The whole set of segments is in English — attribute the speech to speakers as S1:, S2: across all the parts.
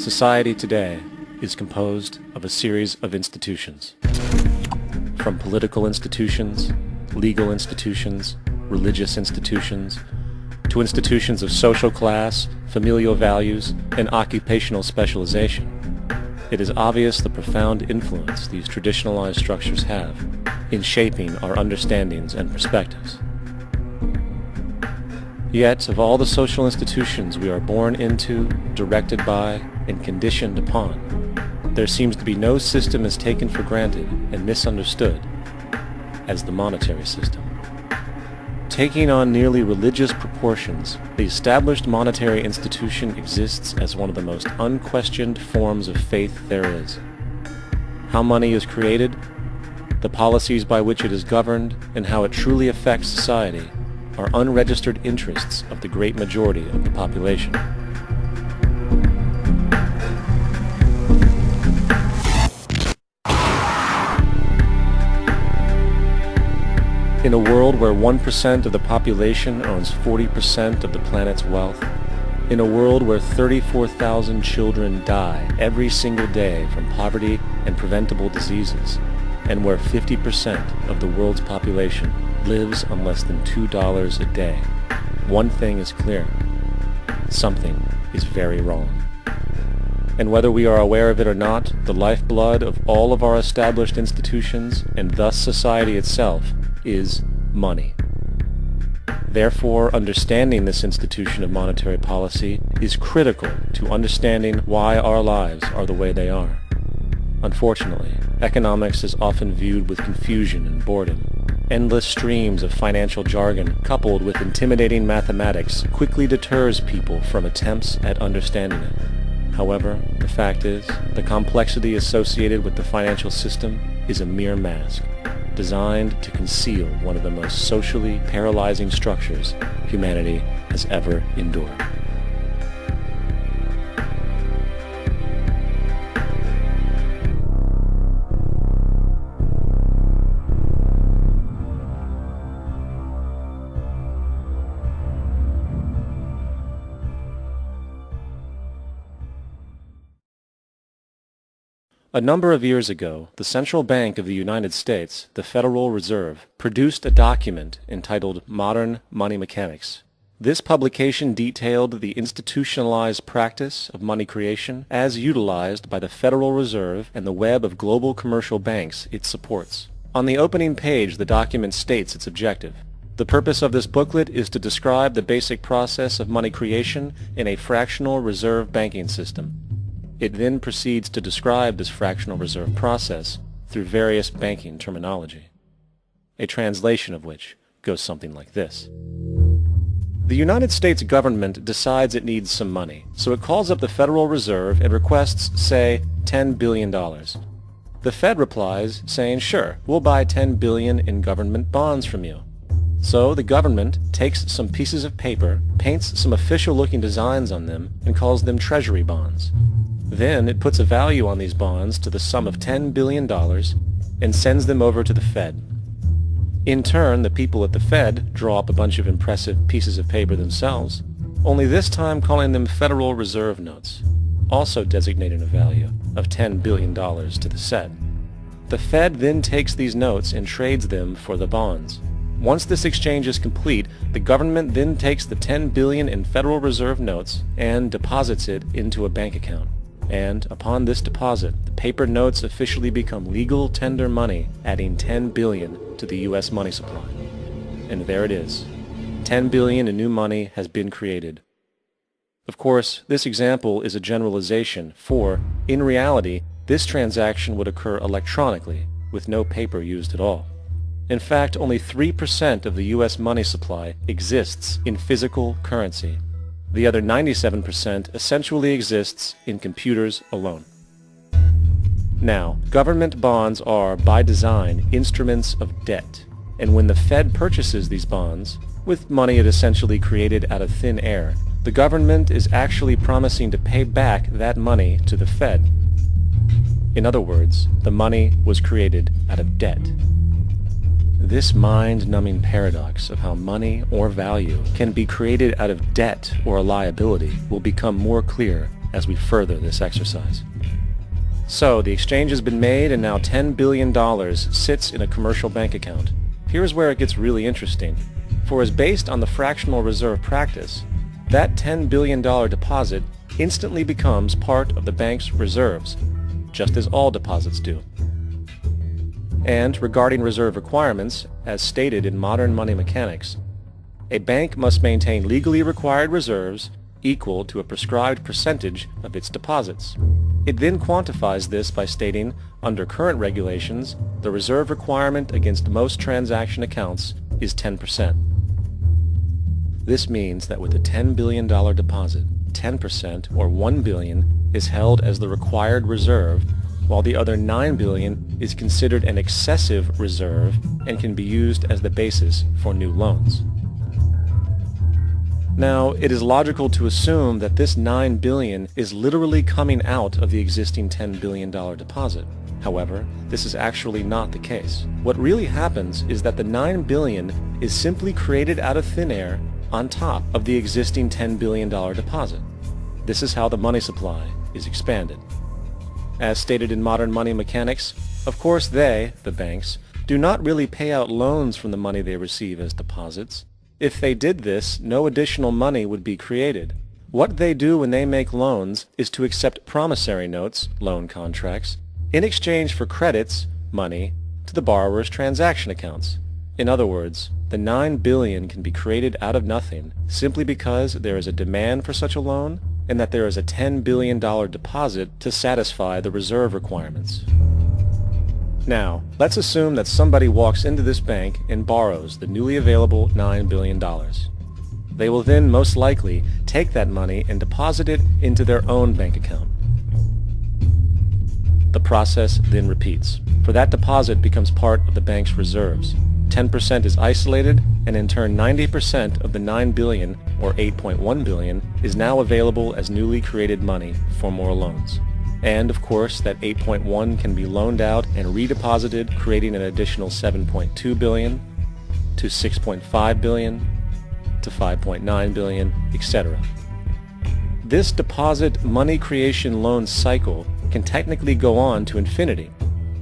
S1: Society today is composed of a series of institutions. From political institutions, legal institutions, religious institutions, to institutions of social class, familial values, and occupational specialization, it is obvious the profound influence these traditionalized structures have in shaping our understandings and perspectives. Yet, of all the social institutions we are born into, directed by, and conditioned upon, there seems to be no system as taken for granted and misunderstood as the monetary system. Taking on nearly religious proportions, the established monetary institution exists as one of the most unquestioned forms of faith there is. How money is created, the policies by which it is governed, and how it truly affects society are unregistered interests of the great majority of the population. In a world where 1% of the population owns 40% of the planet's wealth, in a world where 34,000 children die every single day from poverty and preventable diseases, and where 50% of the world's population lives on less than $2 a day, one thing is clear: something is very wrong. And whether we are aware of it or not, the lifeblood of all of our established institutions, and thus society itself, is money. Therefore, understanding this institution of monetary policy is critical to understanding why our lives are the way they are. Unfortunately, economics is often viewed with confusion and boredom. Endless streams of financial jargon coupled with intimidating mathematics quickly deters people from attempts at understanding it. However, the fact is, the complexity associated with the financial system is a mere mask, designed to conceal one of the most socially paralyzing structures humanity has ever endured. A number of years ago, the Central Bank of the United States, the Federal Reserve, produced a document entitled Modern Money Mechanics. This publication detailed the institutionalized practice of money creation as utilized by the Federal Reserve and the web of global commercial banks it supports. On the opening page, the document states its objective. The purpose of this booklet is to describe the basic process of money creation in a fractional reserve banking system. It then proceeds to describe this fractional reserve process through various banking terminology, a translation of which goes something like this. The United States government decides it needs some money, so it calls up the Federal Reserve and requests, say, $10 billion. The Fed replies saying, sure, we'll buy $10 billion in government bonds from you. So the government takes some pieces of paper, paints some official-looking designs on them, and calls them treasury bonds. Then it puts a value on these bonds to the sum of $10 billion and sends them over to the Fed. In turn, the people at the Fed draw up a bunch of impressive pieces of paper themselves, only this time calling them Federal Reserve notes, also designating a value of $10 billion to the Fed. The Fed then takes these notes and trades them for the bonds. Once this exchange is complete, the government then takes the $10 billion in Federal Reserve notes and deposits it into a bank account. And upon this deposit, the paper notes officially become legal tender money, adding $10 billion to the U.S. money supply. And there it is. $10 billion in new money has been created. Of course, this example is a generalization, for, in reality, this transaction would occur electronically, with no paper used at all. In fact, only 3% of the U.S. money supply exists in physical currency. The other 97% essentially exists in computers alone. Now, government bonds are, by design, instruments of debt, and when the Fed purchases these bonds, with money it essentially created out of thin air, the government is actually promising to pay back that money to the Fed. In other words, the money was created out of debt. This mind-numbing paradox of how money or value can be created out of debt or a liability will become more clear as we further this exercise. So, the exchange has been made and now $10 billion sits in a commercial bank account. Here's where it gets really interesting. For as based on the fractional reserve practice, that $10 billion deposit instantly becomes part of the bank's reserves, just as all deposits do. And regarding reserve requirements, as stated in modern money mechanics, a bank must maintain legally required reserves equal to a prescribed percentage of its deposits. It then quantifies this by stating, under current regulations, the reserve requirement against most transaction accounts is 10%. This means that with a $10 billion deposit, 10% or $1 billion is held as the required reserve, while the other $9 billion is considered an excessive reserve and can be used as the basis for new loans. Now, it is logical to assume that this $9 billion is literally coming out of the existing $10 billion deposit. However, this is actually not the case. What really happens is that the $9 billion is simply created out of thin air on top of the existing $10 billion deposit. This is how the money supply is expanded. As stated in modern money mechanics, of course they, the banks, do not really pay out loans from the money they receive as deposits. If they did this, no additional money would be created. What they do when they make loans is to accept promissory notes, loan contracts, in exchange for credits, money, to the borrower's transaction accounts. In other words, the $9 billion can be created out of nothing simply because there is a demand for such a loan and that there is a $10 billion deposit to satisfy the reserve requirements. Now, let's assume that somebody walks into this bank and borrows the newly available $9 billion. They will then most likely take that money and deposit it into their own bank account. The process then repeats, for that deposit becomes part of the bank's reserves. 10% is isolated, and in turn 90% of the $9 billion, or $8.1 billion, is now available as newly created money for more loans. And, of course, that 8.1 can be loaned out and redeposited, creating an additional 7.2 billion, to 6.5 billion, to 5.9 billion, etc. This deposit money creation loan cycle can technically go on to infinity.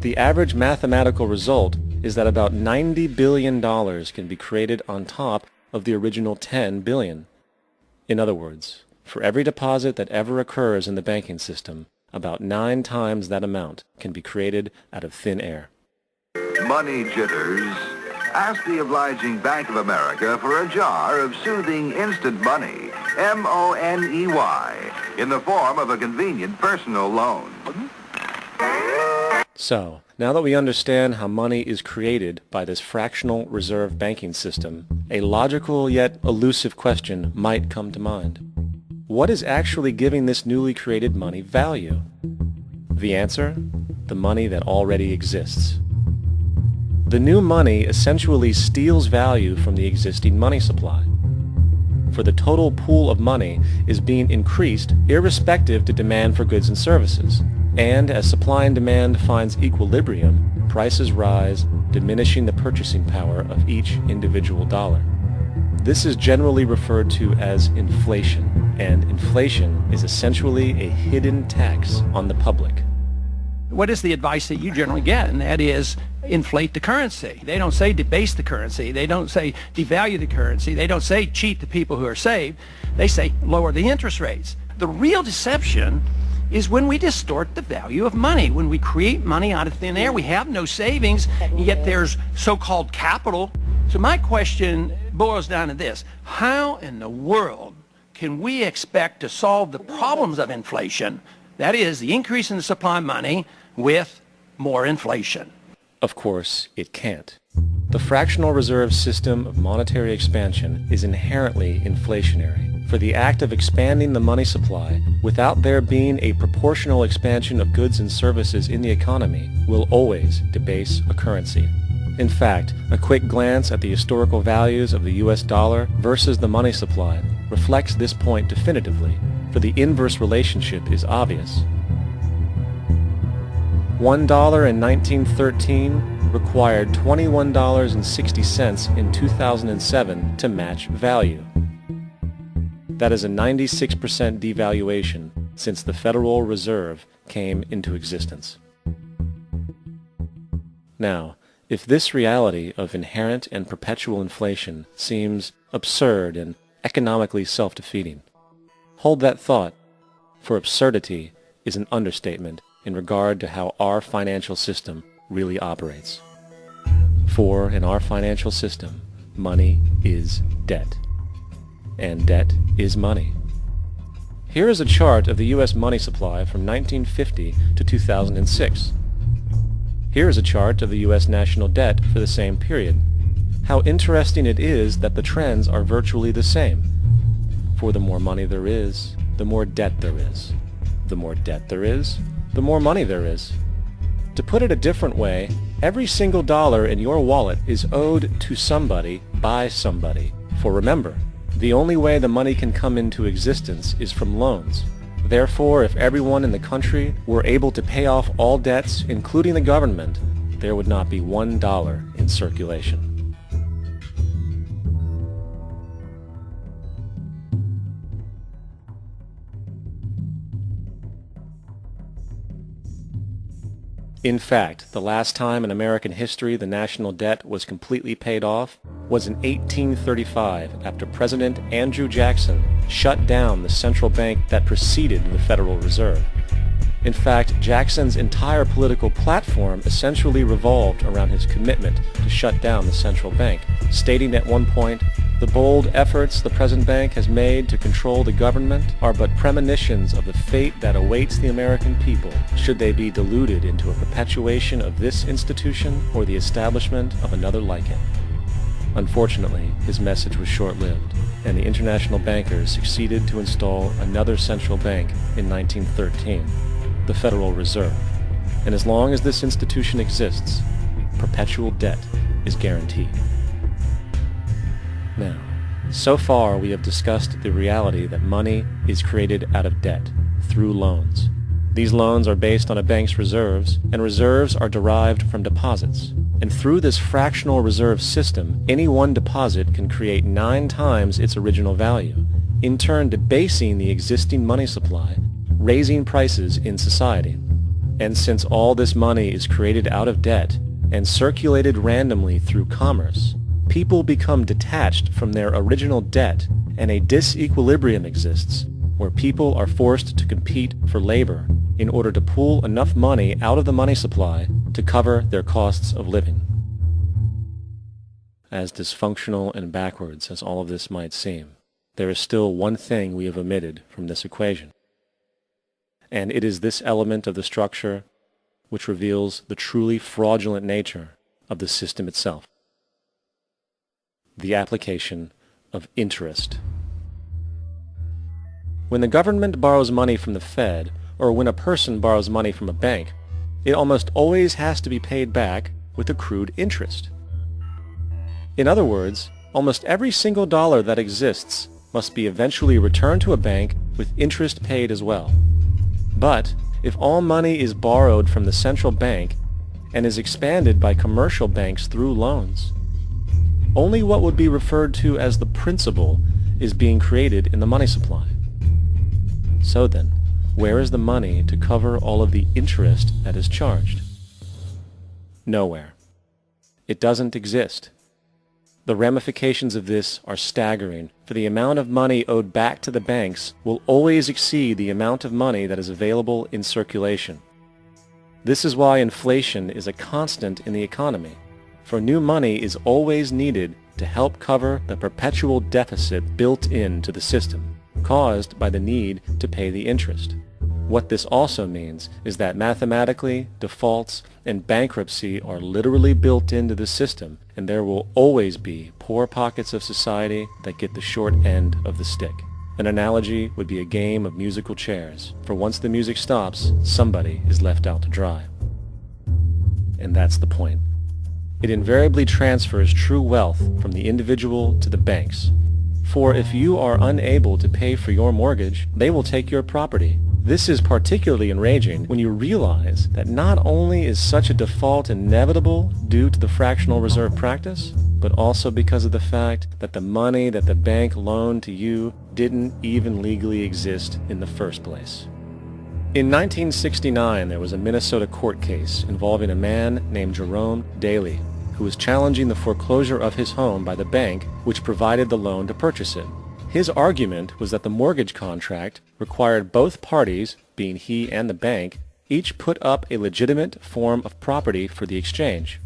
S1: The average mathematical result is that about $90 billion can be created on top of the original $10 billion. In other words, for every deposit that ever occurs in the banking system, about 9 times that amount can be created out of thin air.
S2: Money jitters? Ask the obliging Bank of America for a jar of soothing instant money, M-O-N-E-Y, in the form of a convenient personal loan.
S1: So, now that we understand how money is created by this fractional reserve banking system, a logical yet elusive question might come to mind. What is actually giving this newly created money value? The answer? The money that already exists. The new money essentially steals value from the existing money supply. For the total pool of money is being increased irrespective to demand for goods and services. And as supply and demand finds equilibrium, prices rise, diminishing the purchasing power of each individual dollar. This is generally referred to as inflation, and inflation is essentially a hidden tax on the public.
S3: What is the advice that you generally get? And that is inflate the currency. They don't say debase the currency. They don't say devalue the currency. They don't say cheat the people who are saved. They say lower the interest rates. The real deception is when we distort the value of money. When we create money out of thin air, we have no savings, yet there's so-called capital. So my question boils down to this. How in the world can we expect to solve the problems of inflation, that is, the increase in the supply of money, with more inflation?
S1: Of course, it can't. The fractional reserve system of monetary expansion is inherently inflationary. For the act of expanding the money supply, without there being a proportional expansion of goods and services in the economy, will always debase a currency. In fact, a quick glance at the historical values of the US dollar versus the money supply reflects this point definitively, for the inverse relationship is obvious. $1 in 1913 required $21.60 in 2007 to match value. That is a 96% devaluation since the Federal Reserve came into existence. Now, if this reality of inherent and perpetual inflation seems absurd and economically self-defeating, hold that thought, for absurdity is an understatement in regard to how our financial system really operates. For in our financial system, money is debt, and debt is money. Here is a chart of the U.S. money supply from 1950 to 2006. Here is a chart of the U.S. national debt for the same period. How interesting it is that the trends are virtually the same. For the more money there is, the more debt there is. The more debt there is, the more money there is. To put it a different way, every single dollar in your wallet is owed to somebody by somebody. For remember, the only way the money can come into existence is from loans. Therefore, if everyone in the country were able to pay off all debts, including the government, there would not be $1 in circulation. In fact, the last time in American history the national debt was completely paid off was in 1835 after President Andrew Jackson shut down the central bank that preceded the Federal Reserve. In fact, Jackson's entire political platform essentially revolved around his commitment to shut down the central bank, stating at one point, "The bold efforts the present bank has made to control the government are but premonitions of the fate that awaits the American people should they be deluded into a perpetuation of this institution or the establishment of another like it." Unfortunately, his message was short-lived, and the international bankers succeeded to install another central bank in 1913, the Federal Reserve. And as long as this institution exists, perpetual debt is guaranteed. Now, so far we have discussed the reality that money is created out of debt, through loans. These loans are based on a bank's reserves, and reserves are derived from deposits. And through this fractional reserve system, any one deposit can create 9 times its original value, in turn debasing the existing money supply, raising prices in society. And since all this money is created out of debt and circulated randomly through commerce, people become detached from their original debt, and a disequilibrium exists where people are forced to compete for labor in order to pull enough money out of the money supply to cover their costs of living. As dysfunctional and backwards as all of this might seem, there is still one thing we have omitted from this equation. And it is this element of the structure which reveals the truly fraudulent nature of the system itself: the application of interest. When the government borrows money from the Fed, or when a person borrows money from a bank, it almost always has to be paid back with accrued interest. In other words, almost every single dollar that exists must be eventually returned to a bank with interest paid as well. But if all money is borrowed from the central bank and is expanded by commercial banks through loans, only what would be referred to as the principal is being created in the money supply. So then, where is the money to cover all of the interest that is charged? Nowhere. It doesn't exist. The ramifications of this are staggering, for the amount of money owed back to the banks will always exceed the amount of money that is available in circulation. This is why inflation is a constant in the economy, for new money is always needed to help cover the perpetual deficit built into the system, caused by the need to pay the interest. What this also means is that mathematically, defaults and bankruptcy are literally built into the system, and there will always be poor pockets of society that get the short end of the stick. An analogy would be a game of musical chairs, for once the music stops, somebody is left out to dry. And that's the point. It invariably transfers true wealth from the individual to the banks. For if you are unable to pay for your mortgage, they will take your property. This is particularly enraging when you realize that not only is such a default inevitable due to the fractional reserve practice, but also because of the fact that the money that the bank loaned to you didn't even legally exist in the first place. In 1969, there was a Minnesota court case involving a man named Jerome Daly, who was challenging the foreclosure of his home by the bank which provided the loan to purchase it. His argument was that the mortgage contract required both parties, being he and the bank, each put up a legitimate form of property for the exchange.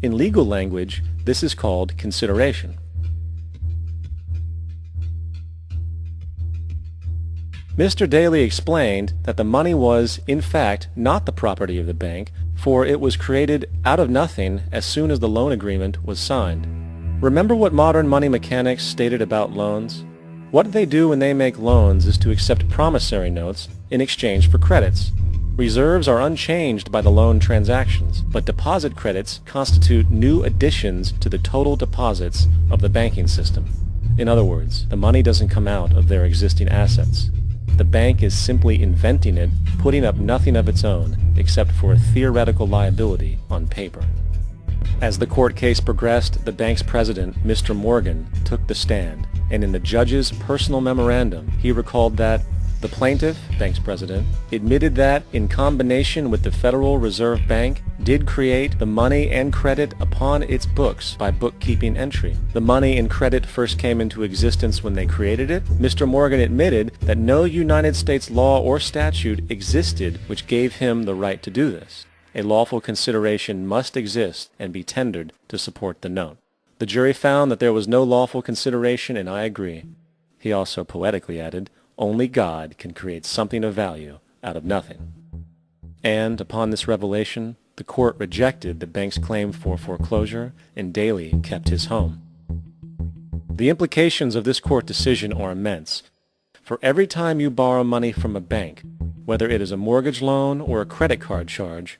S1: In legal language, this is called consideration. Mr. Daly explained that the money was, in fact, not the property of the bank, for it was created out of nothing as soon as the loan agreement was signed. Remember what modern money mechanics stated about loans? What they do when they make loans is to accept promissory notes in exchange for credits. Reserves are unchanged by the loan transactions, but deposit credits constitute new additions to the total deposits of the banking system. In other words, the money doesn't come out of their existing assets. The bank is simply inventing it, putting up nothing of its own, except for a theoretical liability on paper. As the court case progressed, the bank's president, Mr. Morgan, took the stand, and in the judge's personal memorandum, he recalled that the plaintiff, bank's president, admitted that, in combination with the Federal Reserve Bank, did create the money and credit upon its books by bookkeeping entry. The money and credit first came into existence when they created it. Mr. Morgan admitted that no United States law or statute existed which gave him the right to do this. A lawful consideration must exist and be tendered to support the note. The jury found that there was no lawful consideration, and I agree. He also poetically added, "Only God can create something of value out of nothing." And upon this revelation, the court rejected the bank's claim for foreclosure, and Daly kept his home. The implications of this court decision are immense. For every time you borrow money from a bank, whether it is a mortgage loan or a credit card charge,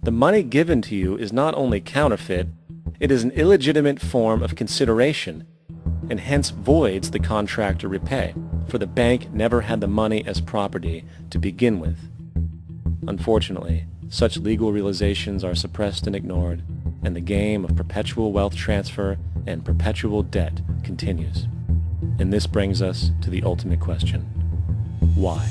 S1: the money given to you is not only counterfeit, it is an illegitimate form of consideration, and hence voids the contract to repay, for the bank never had the money as property to begin with. Unfortunately, such legal realizations are suppressed and ignored, and the game of perpetual wealth transfer and perpetual debt continues. And this brings us to the ultimate question: why?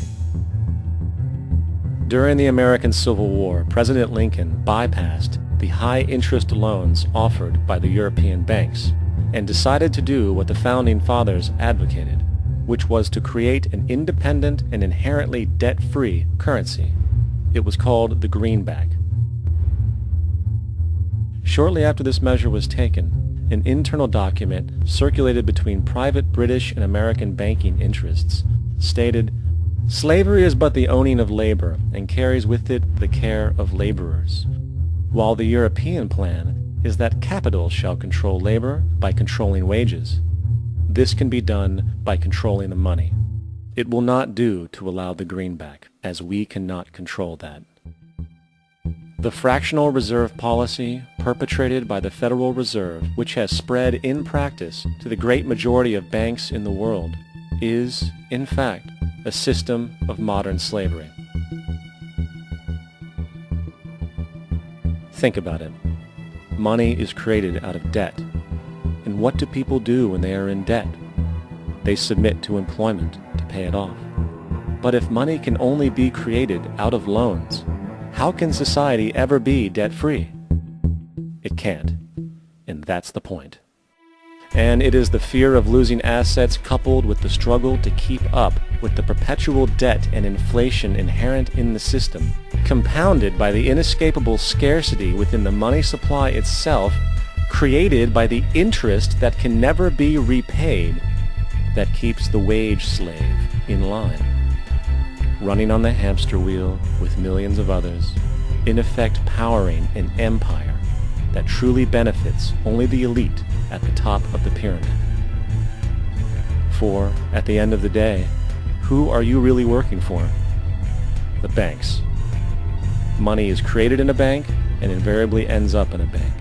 S1: During the American Civil War, President Lincoln bypassed the high-interest loans offered by the European banks and decided to do what the Founding Fathers advocated, which was to create an independent and inherently debt-free currency. It was called the greenback. Shortly after this measure was taken, an internal document circulated between private British and American banking interests stated, "Slavery is but the owning of labor, and carries with it the care of laborers, while the European plan is that capital shall control labor by controlling wages. This can be done by controlling the money. It will not do to allow the greenback, as we cannot control that." The fractional reserve policy perpetrated by the Federal Reserve, which has spread in practice to the great majority of banks in the world, is, in fact, a system of modern slavery. Think about it. Money is created out of debt. And what do people do when they are in debt? They submit to employment to pay it off. But if money can only be created out of loans, how can society ever be debt-free? It can't. And that's the point. And it is the fear of losing assets coupled with the struggle to keep up with the perpetual debt and inflation inherent in the system, compounded by the inescapable scarcity within the money supply itself, created by the interest that can never be repaid, that keeps the wage slave in line, running on the hamster wheel with millions of others, in effect powering an empire that truly benefits only the elite at the top of the pyramid. For, at the end of the day, who are you really working for? The banks. Money is created in a bank and invariably ends up in a bank.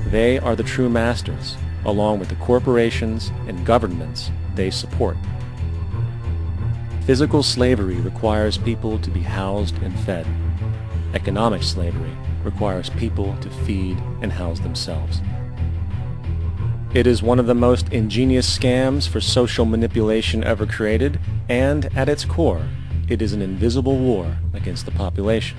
S1: They are the true masters, along with the corporations and governments they support. Physical slavery requires people to be housed and fed. Economic slavery requires people to feed and house themselves. It is one of the most ingenious scams for social manipulation ever created, and at its core, it is an invisible war against the population.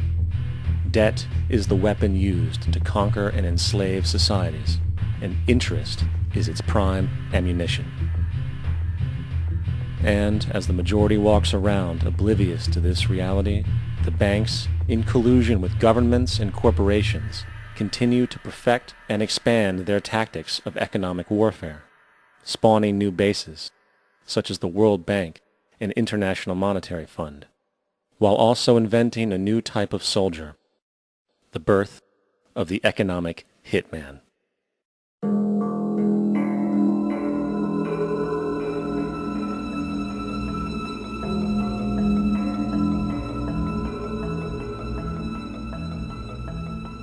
S1: Debt is the weapon used to conquer and enslave societies, and interest is its prime ammunition. And as the majority walks around oblivious to this reality, the banks, in collusion with governments and corporations, continue to perfect and expand their tactics of economic warfare, spawning new bases, such as the World Bank and International Monetary Fund, while also inventing a new type of soldier, the birth of the economic hitman.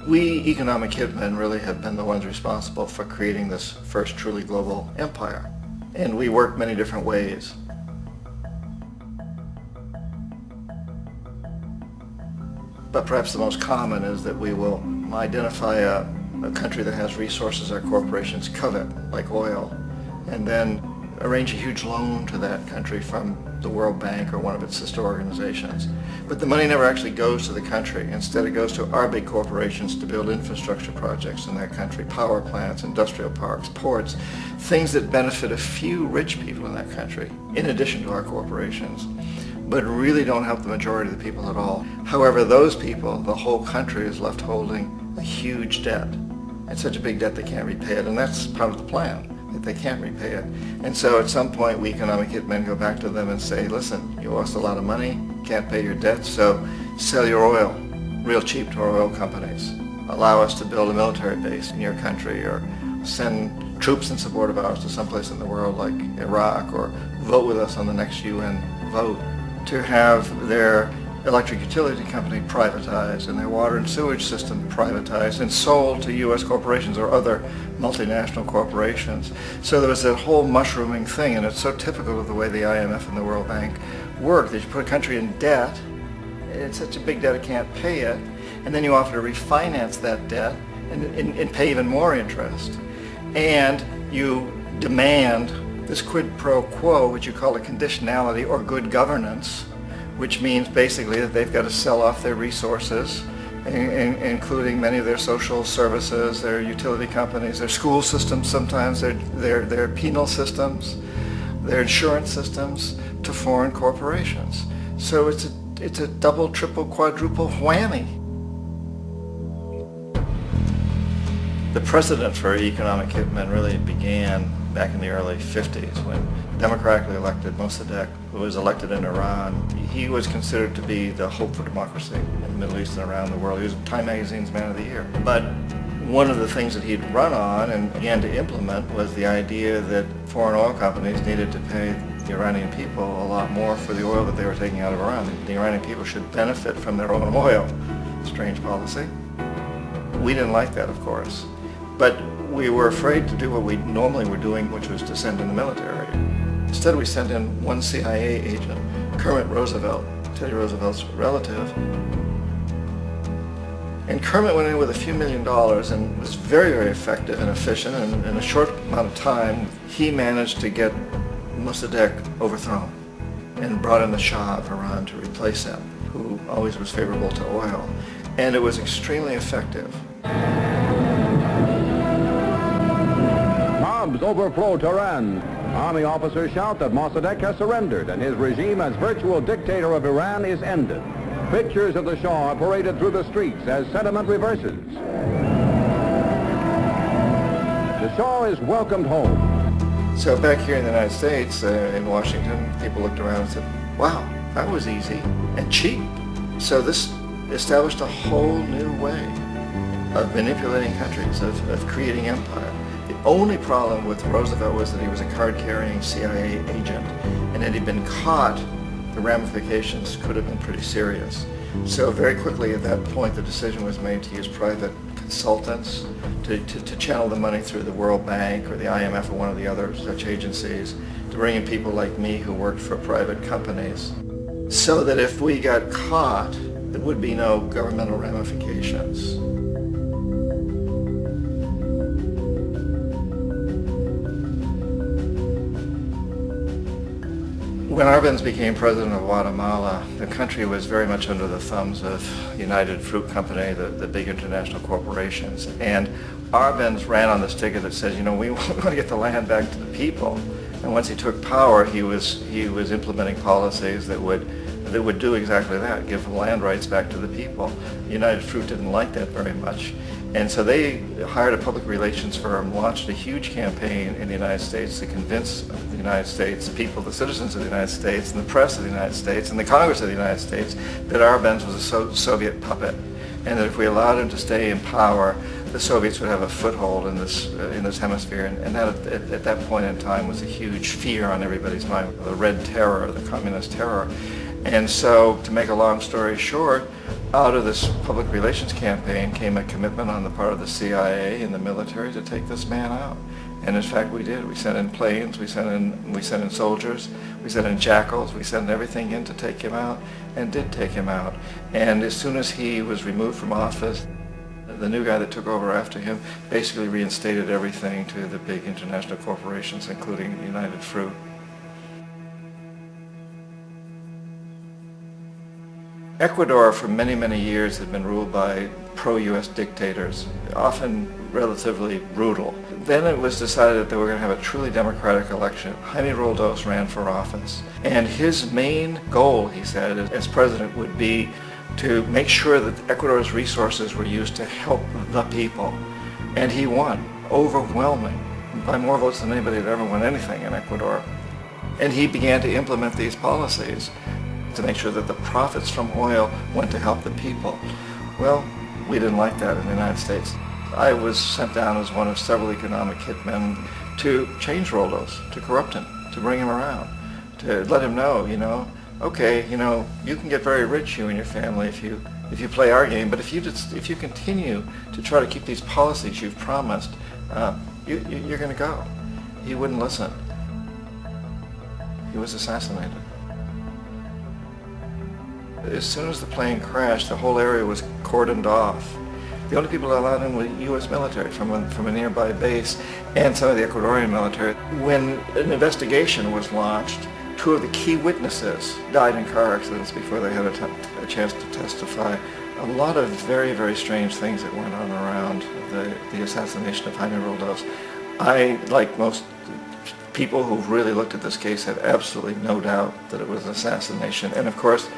S4: We economic hitmen really have been the ones responsible for creating this first truly global empire. And we work many different ways. But perhaps the most common is that we will identify a country that has resources our corporations covet, like oil, and then arrange a huge loan to that country from the World Bank or one of its sister organizations. But the money never actually goes to the country. Instead, it goes to our big corporations to build infrastructure projects in that country, power plants, industrial parks, ports, things that benefit a few rich people in that country, in addition to our corporations, but really don't help the majority of the people at all. However, those people, the whole country is left holding a huge debt. It's such a big debt they can't repay it, and that's part of the plan, that they can't repay it. And so at some point, we economic hitmen go back to them and say, listen, you owe us a lot of money, can't pay your debt, so sell your oil real cheap to our oil companies. Allow us to build a military base in your country, or send troops in support of ours to someplace in the world like Iraq, or vote with us on the next UN vote. To have their electric utility company privatized and their water and sewage system privatized and sold to U.S. corporations or other multinational corporations. So there was that whole mushrooming thing, and it's so typical of the way the IMF and the World Bank work, that you put a country in debt, it's such a big debt it can't pay it, and then you offer to refinance that debt and pay even more interest. And you demand this quid pro quo, which you call a conditionality or good governance, which means basically that they've got to sell off their resources, including many of their social services, their utility companies, their school systems sometimes, their penal systems, their insurance systems, to foreign corporations. So it's a double, triple, quadruple whammy. The precedent for economic hitmen really began back in the early 50s when democratically elected Mossadegh, who was elected in Iran, he was considered to be the hope for democracy in the Middle East and around the world. He was Time Magazine's Man of the Year. But one of the things that he'd run on and began to implement was the idea that foreign oil companies needed to pay the Iranian people a lot more for the oil that they were taking out of Iran. The Iranian people should benefit from their own oil. Strange policy. We didn't like that, of course. But we were afraid to do what we normally were doing, which was to send in the military. Instead, we sent in one CIA agent, Kermit Roosevelt, Teddy Roosevelt's relative. And Kermit went in with a few $1 million and was very, very effective and efficient. And in a short amount of time, he managed to get Mossadegh overthrown and brought in the Shah of Iran to replace him, who always was favorable to oil. And it was extremely effective.
S5: Bombs overflow Tehran. Army officers shout that Mossadegh has surrendered and his regime as virtual dictator of Iran is ended. Pictures of the Shah are paraded through the streets as sentiment reverses. The Shah is welcomed home.
S4: So back here in the United States, in Washington, people looked around and said, wow, that was easy and cheap. So this established a whole new way of manipulating countries, of creating empire. The only problem with Roosevelt was that he was a card-carrying CIA agent, and had he been caught, the ramifications could have been pretty serious. So very quickly at that point, the decision was made to use private consultants to channel the money through the World Bank or the IMF or one of the other such agencies, to bring in people like me who worked for private companies, so that if we got caught, there would be no governmental ramifications. When Arbenz became president of Guatemala, the country was very much under the thumbs of United Fruit Company, the big international corporations. And Arbenz ran on this ticket that says, we want to get the land back to the people. And once he took power, he was implementing policies that would do exactly that, give the land rights back to the people. United Fruit didn't like that very much. And so they hired a public relations firm, launched a huge campaign in the United States to convince the United States people, the citizens of the United States, and the press of the United States, and the Congress of the United States, that Arbenz was a Soviet puppet, and that if we allowed him to stay in power, the Soviets would have a foothold in this hemisphere. And that, at that point in time, was a huge fear on everybody's mind, the Red Terror, the Communist terror. And so, to make a long story short, out of this public relations campaign came a commitment on the part of the CIA and the military to take this man out. And in fact, we did. We sent in planes, we sent in soldiers, we sent in jackals, we sent everything in to take him out, and did take him out. And as soon as he was removed from office, the new guy that took over after him basically reinstated everything to the big international corporations, including United Fruit. Ecuador for many, many years had been ruled by pro-U.S. dictators, often relatively brutal. Then it was decided that they were going to have a truly democratic election. Jaime Roldos ran for office. And his main goal, he said, as president would be to make sure that Ecuador's resources were used to help the people. And he won, overwhelming, by more votes than anybody had ever won anything in Ecuador. And he began to implement these policies to make sure that the profits from oil went to help the people. Well, we didn't like that in the United States. I was sent down as one of several economic hitmen to change Roldos, to corrupt him, to bring him around, to let him know, okay, you can get very rich, you and your family, if you play our game, but if you continue to try to keep these policies you've promised, you're going to go. He wouldn't listen. He was assassinated. As soon as the plane crashed, the whole area was cordoned off. The only people allowed in were U.S. military from a nearby base and some of the Ecuadorian military. When an investigation was launched, two of the key witnesses died in car accidents before they had a chance to testify. A lot of very, very strange things that went on around the assassination of Jaime Roldos. I, like most people who've really looked at this case, have absolutely no doubt that it was an assassination. And of course,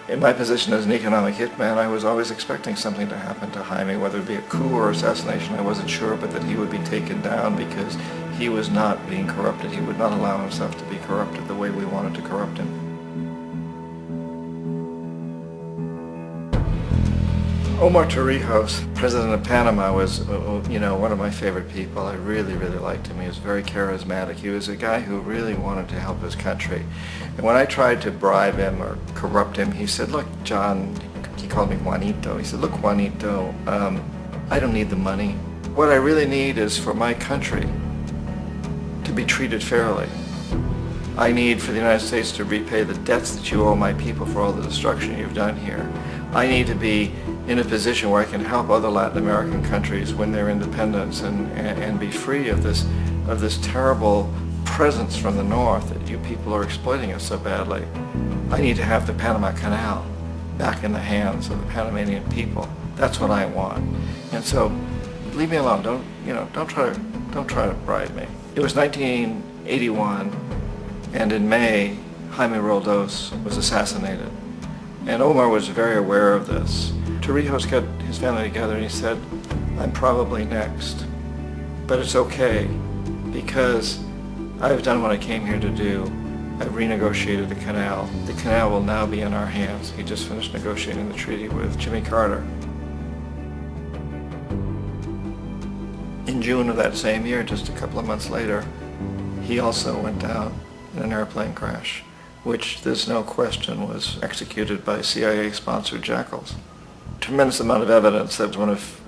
S4: in my position as an economic hitman, I was always expecting something to happen to Jaime, whether it be a coup or assassination, I wasn't sure, but that he would be taken down because he was not being corrupted. He would not allow himself to be corrupted the way we wanted to corrupt him. Omar Torrijos, president of Panama, was, one of my favorite people. I really, really liked him. He was very charismatic. He was a guy who really wanted to help his country. And when I tried to bribe him or corrupt him, he said, look, John, he called me Juanito. He said, look, Juanito, I don't need the money. What I really need is for my country to be treated fairly. I need for the United States to repay the debts that you owe my people for all the destruction you've done here. I need to be in a position where I can help other Latin American countries win their independence and be free of this terrible presence from the north that you people are exploiting us so badly. I need to have the Panama Canal back in the hands of the Panamanian people. That's what I want. And so, leave me alone. Don't try to bribe me. It was 1981, and in May, Jaime Roldos was assassinated. And Omar was very aware of this. Torrijos got his family together and he said, I'm probably next, but it's okay because I've done what I came here to do. I've renegotiated the canal. The canal will now be in our hands. He just finished negotiating the treaty with Jimmy Carter. In June of that same year, just a couple of months later, he also went down in an airplane crash, which there's no question was executed by CIA-sponsored jackals. Tremendous amount of evidence that one of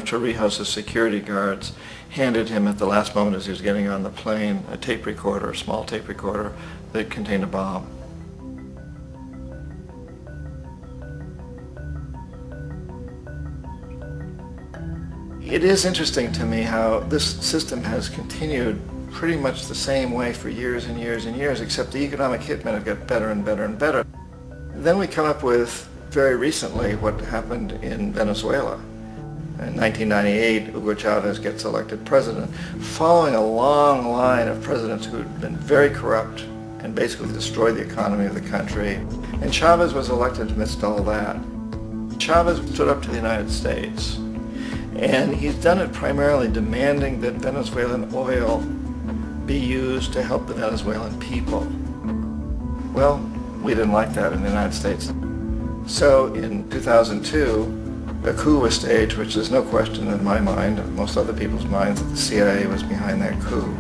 S4: Torrijos' security guards handed him at the last moment as he was getting on the plane a tape recorder, a small tape recorder that contained a bomb. It is interesting to me how this system has continued pretty much the same way for years and years and years, except the economic hitmen have got better and better and better. Then we come up with, very recently, what happened in Venezuela. In 1998, Hugo Chavez gets elected president, following a long line of presidents who had been very corrupt and basically destroyed the economy of the country. And Chavez was elected amidst all that. Chavez stood up to the United States, and he's done it primarily demanding that Venezuelan oil be used to help the Venezuelan people. Well, we didn't like that in the United States. So in 2002, a coup was staged, which there's no question in my mind, and most other people's minds, that the CIA was behind that coup.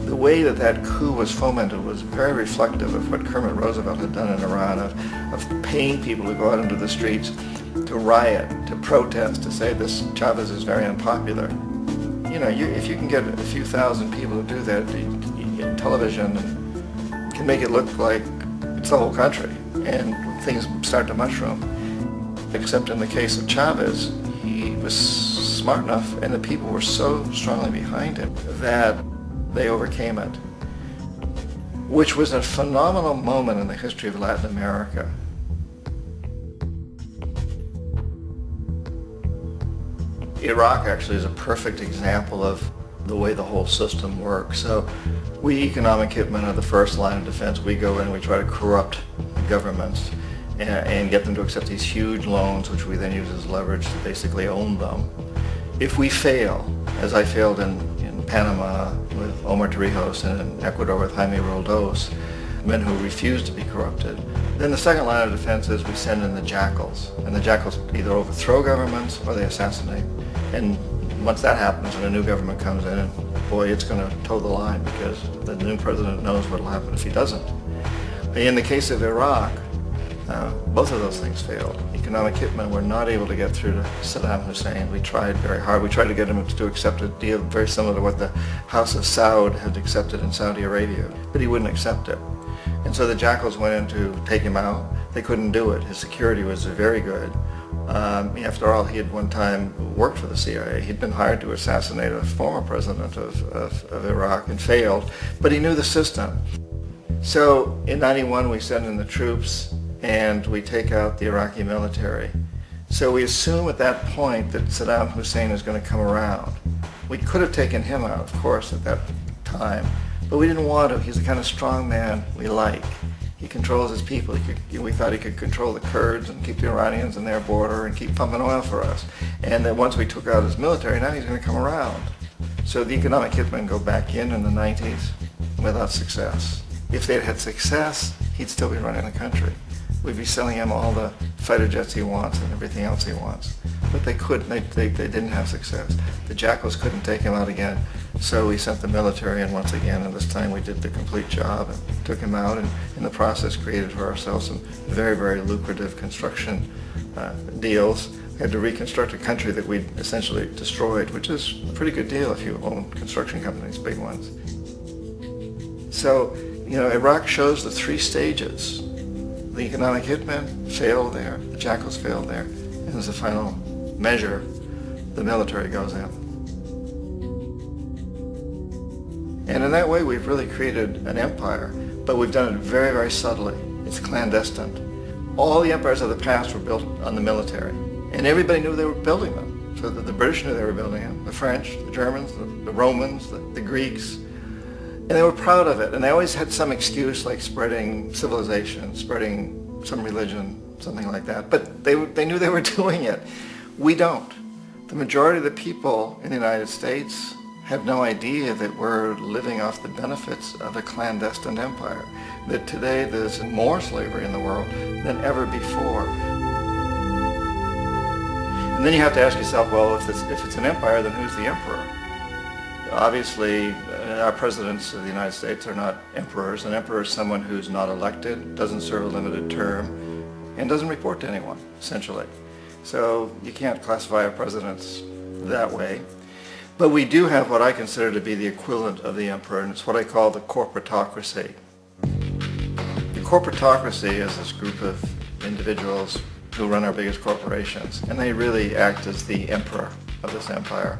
S4: The way that that coup was fomented was very reflective of what Kermit Roosevelt had done in Iran, of paying people to go out into the streets, to riot, to protest, to say this Chavez is very unpopular. You know, if you can get a few thousand people to do that, television can make it look like it's the whole country, and things start to mushroom. Except in the case of Chavez, he was smart enough, and the people were so strongly behind him that they overcame it, which was a phenomenal moment in the history of Latin America. Iraq actually is a perfect example of the way the whole system works. So we economic hitmen are the first line of defense. We go in and we try to corrupt governments and get them to accept these huge loans, which we then use as leverage to basically own them. If we fail, as I failed in Panama with Omar Torrijos and in Ecuador with Jaime Roldos, men who refused to be corrupted, then the second line of defense is we send in the jackals. And the jackals either overthrow governments or they assassinate. And once that happens and a new government comes in, and boy, it's going to toe the line because the new president knows what will happen if he doesn't. In the case of Iraq, both of those things failed. Economic hitmen were not able to get through to Saddam Hussein. We tried very hard. We tried to get him to accept a deal very similar to what the House of Saud had accepted in Saudi Arabia, but he wouldn't accept it. And so the jackals went in to take him out. They couldn't do it. His security was very good. After all, he had one time worked for the CIA. He'd been hired to assassinate a former president of Iraq and failed, but he knew the system. So in '91, we send in the troops and we take out the Iraqi military. So we assume at that point that Saddam Hussein is going to come around. We could have taken him out, of course, at that time, but we didn't want to. He's the kind of strong man we like. He controls his people. We thought he could control the Kurds and keep the Iranians in their border and keep pumping oil for us. And that once we took out his military, now he's going to come around. So the economic hitmen go back in the 90s without success. If they'd had success, he'd still be running the country. We'd be selling him all the fighter jets he wants and everything else he wants. But they couldn't. They didn't have success. The jackals couldn't take him out again. So we sent the military in once again, and this time we did the complete job and took him out, and in the process created for ourselves some very, very lucrative construction deals. We had to reconstruct a country that we'd essentially destroyed, which is a pretty good deal if you own construction companies, big ones. So, you know, Iraq shows the three stages. The economic hitmen failed there, the jackals failed there, and as a final measure, the military goes in. And in that way, we've really created an empire, but we've done it very, very subtly. It's clandestine. All the empires of the past were built on the military, and everybody knew they were building them. So the British knew they were building them, the French, the Germans, the Romans, the Greeks, and they were proud of it. And they always had some excuse, like spreading civilization, spreading some religion, something like that. But they knew they were doing it. We don't. The majority of the people in the United States have no idea that we're living off the benefits of a clandestine empire, that today there's more slavery in the world than ever before. And then you have to ask yourself, well, if it's an empire, then who's the emperor? Obviously, our presidents of the United States are not emperors. An emperor is someone who's not elected, doesn't serve a limited term, and doesn't report to anyone, essentially. So you can't classify our presidents that way. But we do have what I consider to be the equivalent of the emperor, and it's what I call the corporatocracy. The corporatocracy is this group of individuals, who run our biggest corporations, and they really act as the emperor of this empire.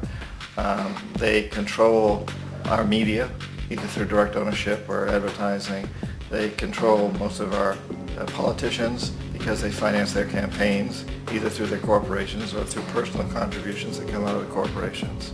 S4: They control our media, either through direct ownership or advertising. They control most of our politicians because they finance their campaigns, either through their corporations or through personal contributions that come out of the corporations.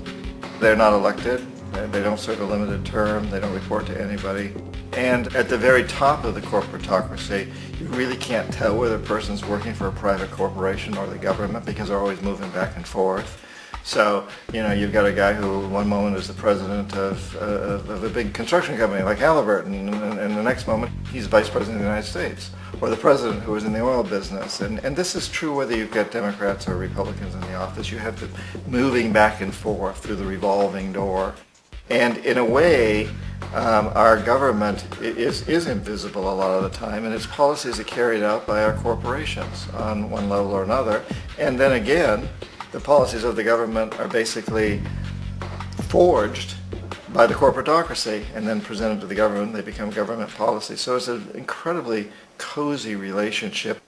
S4: They're not elected. They don't serve a limited term. They don't report to anybody. And at the very top of the corporatocracy, you really can't tell whether a person's working for a private corporation or the government because they're always moving back and forth. So, you've got a guy who one moment is the president of a big construction company like Halliburton, and the next moment he's vice president of the United States, or the president who is in the oil business. And this is true whether you've got Democrats or Republicans in the office. You have the moving back and forth through the revolving door. And in a way, our government is invisible a lot of the time, and its policies are carried out by our corporations on one level or another. And then again, the policies of the government are basically forged by the corporatocracy and then presented to the government. They become government policy. So it's an incredibly cozy relationship.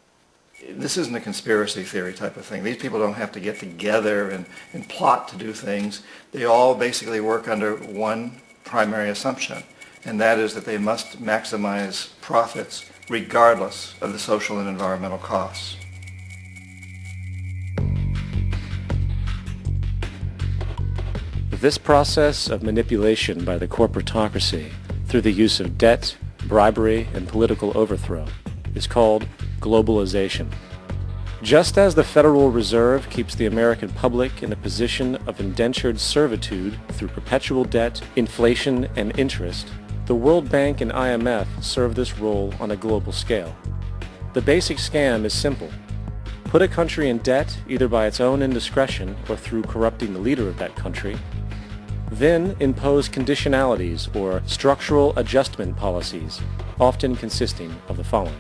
S4: This isn't a conspiracy theory type of thing. These people don't have to get together and plot to do things. They all basically work under one primary assumption, and that is that they must maximize profits regardless of the social and environmental costs.
S1: This process of manipulation by the corporatocracy through the use of debt, bribery, and political overthrow is called globalization. Just as the Federal Reserve keeps the American public in a position of indentured servitude through perpetual debt, inflation, and interest, the World Bank and IMF serve this role on a global scale. The basic scam is simple. Put a country in debt either by its own indiscretion or through corrupting the leader of that country, then impose conditionalities or structural adjustment policies, often consisting of the following.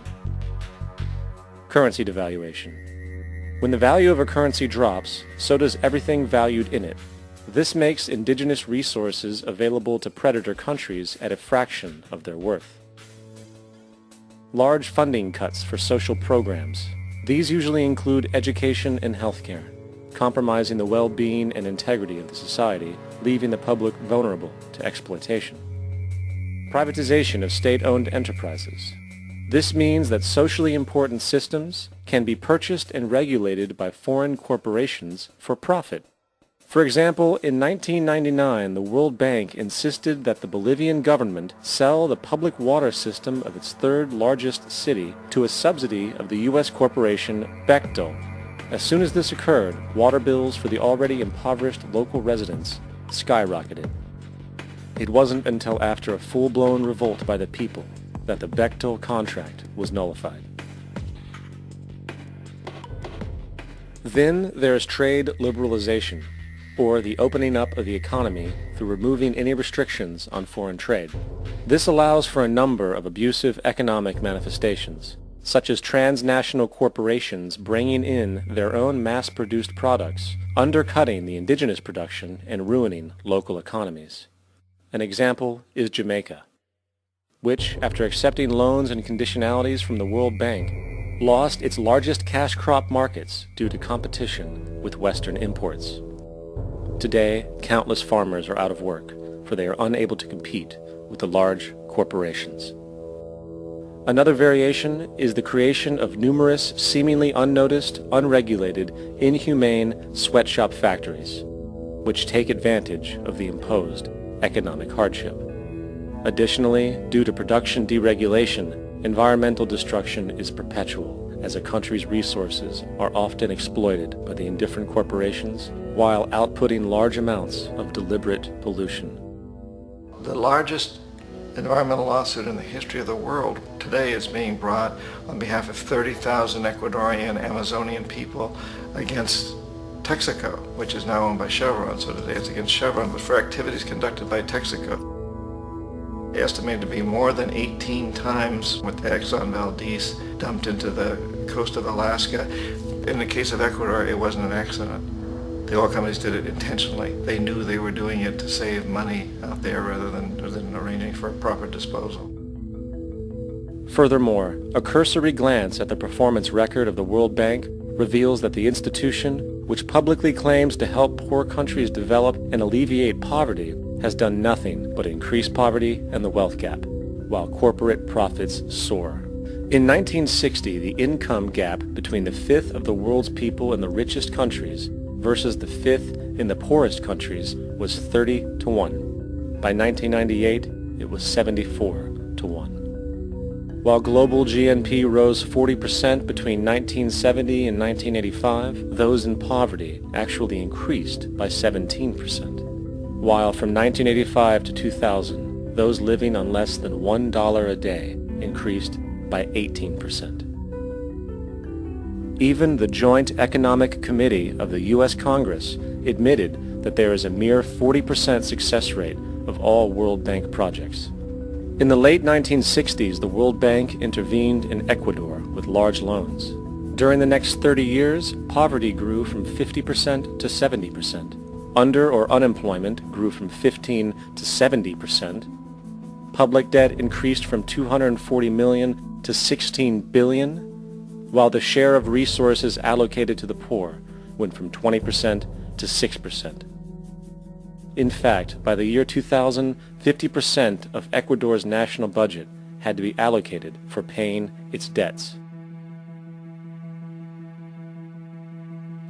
S1: Currency devaluation. When the value of a currency drops, so does everything valued in it. This makes indigenous resources available to predator countries at a fraction of their worth. Large funding cuts for social programs. These usually include education and healthcare, compromising the well-being and integrity of the society, leaving the public vulnerable to exploitation. Privatization of state-owned enterprises. This means that socially important systems can be purchased and regulated by foreign corporations for profit. For example, in 1999, the World Bank insisted that the Bolivian government sell the public water system of its third largest city to a subsidy of the U.S. corporation Bechtel. As soon as this occurred, water bills for the already impoverished local residents skyrocketed. It wasn't until after a full-blown revolt by the people that the Bechtel contract was nullified. Then there is trade liberalization, or the opening up of the economy through removing any restrictions on foreign trade. This allows for a number of abusive economic manifestations, such as transnational corporations bringing in their own mass-produced products, undercutting the indigenous production and ruining local economies. An example is Jamaica, which, after accepting loans and conditionalities from the World Bank, lost its largest cash crop markets due to competition with Western imports. Today, countless farmers are out of work, for they are unable to compete with the large corporations. Another variation is the creation of numerous, seemingly unnoticed, unregulated, inhumane sweatshop factories, which take advantage of the imposed economic hardship. Additionally, due to production deregulation, environmental destruction is perpetual, as a country's resources are often exploited by the indifferent corporations while outputting large amounts of deliberate pollution.
S4: The largest environmental lawsuit in the history of the world today is being brought on behalf of 30,000 Ecuadorian Amazonian people against Texaco, which is now owned by Chevron. So today it's against Chevron, but for activities conducted by Texaco. Estimated to be more than 18 times what the Exxon Valdez dumped into the coast of Alaska. In the case of Ecuador, it wasn't an accident. The oil companies did it intentionally. They knew they were doing it to save money out there rather than arranging for proper disposal.
S1: Furthermore, a cursory glance at the performance record of the World Bank reveals that the institution, which publicly claims to help poor countries develop and alleviate poverty, has done nothing but increase poverty and the wealth gap, while corporate profits soar. In 1960, the income gap between the fifth of the world's people in the richest countries versus the fifth in the poorest countries was 30 to 1. By 1998, it was 74 to 1. While global GNP rose 40% between 1970 and 1985, those in poverty actually increased by 17%. While from 1985 to 2000, those living on less than $1 a day increased by 18%. Even the Joint Economic Committee of the U.S. Congress admitted that there is a mere 40% success rate of all World Bank projects. In the late 1960s, the World Bank intervened in Ecuador with large loans. During the next 30 years, poverty grew from 50% to 70%. Under or unemployment grew from 15 to 70%. Public debt increased from 240 million to 16 billion, while the share of resources allocated to the poor went from 20% to 6%. In fact, by the year 2000, 50% of Ecuador's national budget had to be allocated for paying its debts.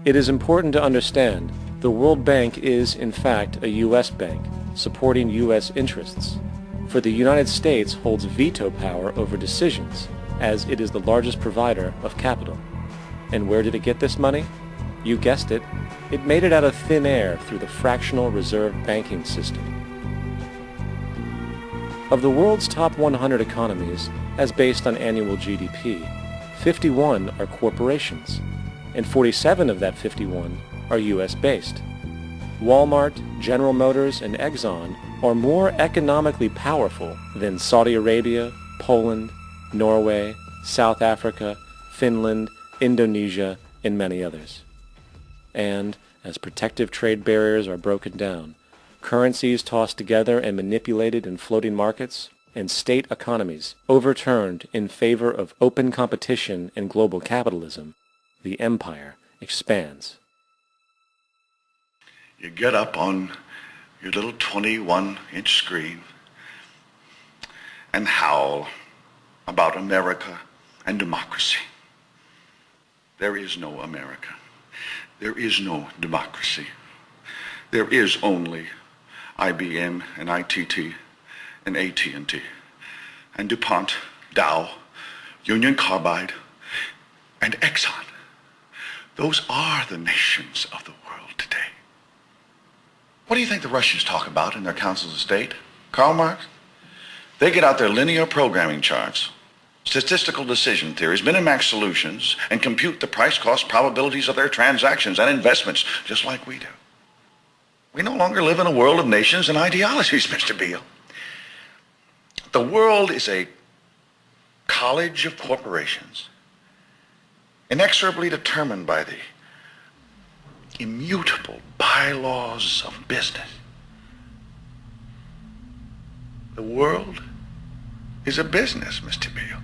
S1: It is important to understand the World Bank is, in fact, a U.S. bank, supporting U.S. interests. For the United States holds veto power over decisions, as it is the largest provider of capital. And where did it get this money? You guessed it, it made it out of thin air through the fractional reserve banking system. Of the world's top 100 economies, as based on annual GDP, 51 are corporations, and 47 of that 51 are U.S.-based. Walmart, General Motors, and Exxon are more economically powerful than Saudi Arabia, Poland, Norway, South Africa, Finland, Indonesia, and many others. And, as protective trade barriers are broken down, currencies tossed together and manipulated in floating markets, and state economies overturned in favor of open competition and global capitalism, the empire expands.
S6: You get up on your little 21-inch screen and howl about America and democracy. There is no America. There is no democracy. There is only IBM and ITT and AT&T and DuPont, Dow, Union Carbide, and Exxon. Those are the nations of the world today. What do you think the Russians talk about in their councils of state? Karl Marx? They get out their linear programming charts, statistical decision theories, Minimax solutions, and compute the price-cost probabilities of their transactions and investments, just like we do. We no longer live in a world of nations and ideologies, Mr. Beale. The world is a college of corporations, inexorably determined by the immutable bylaws of business. The world is a business, Mr. Beale.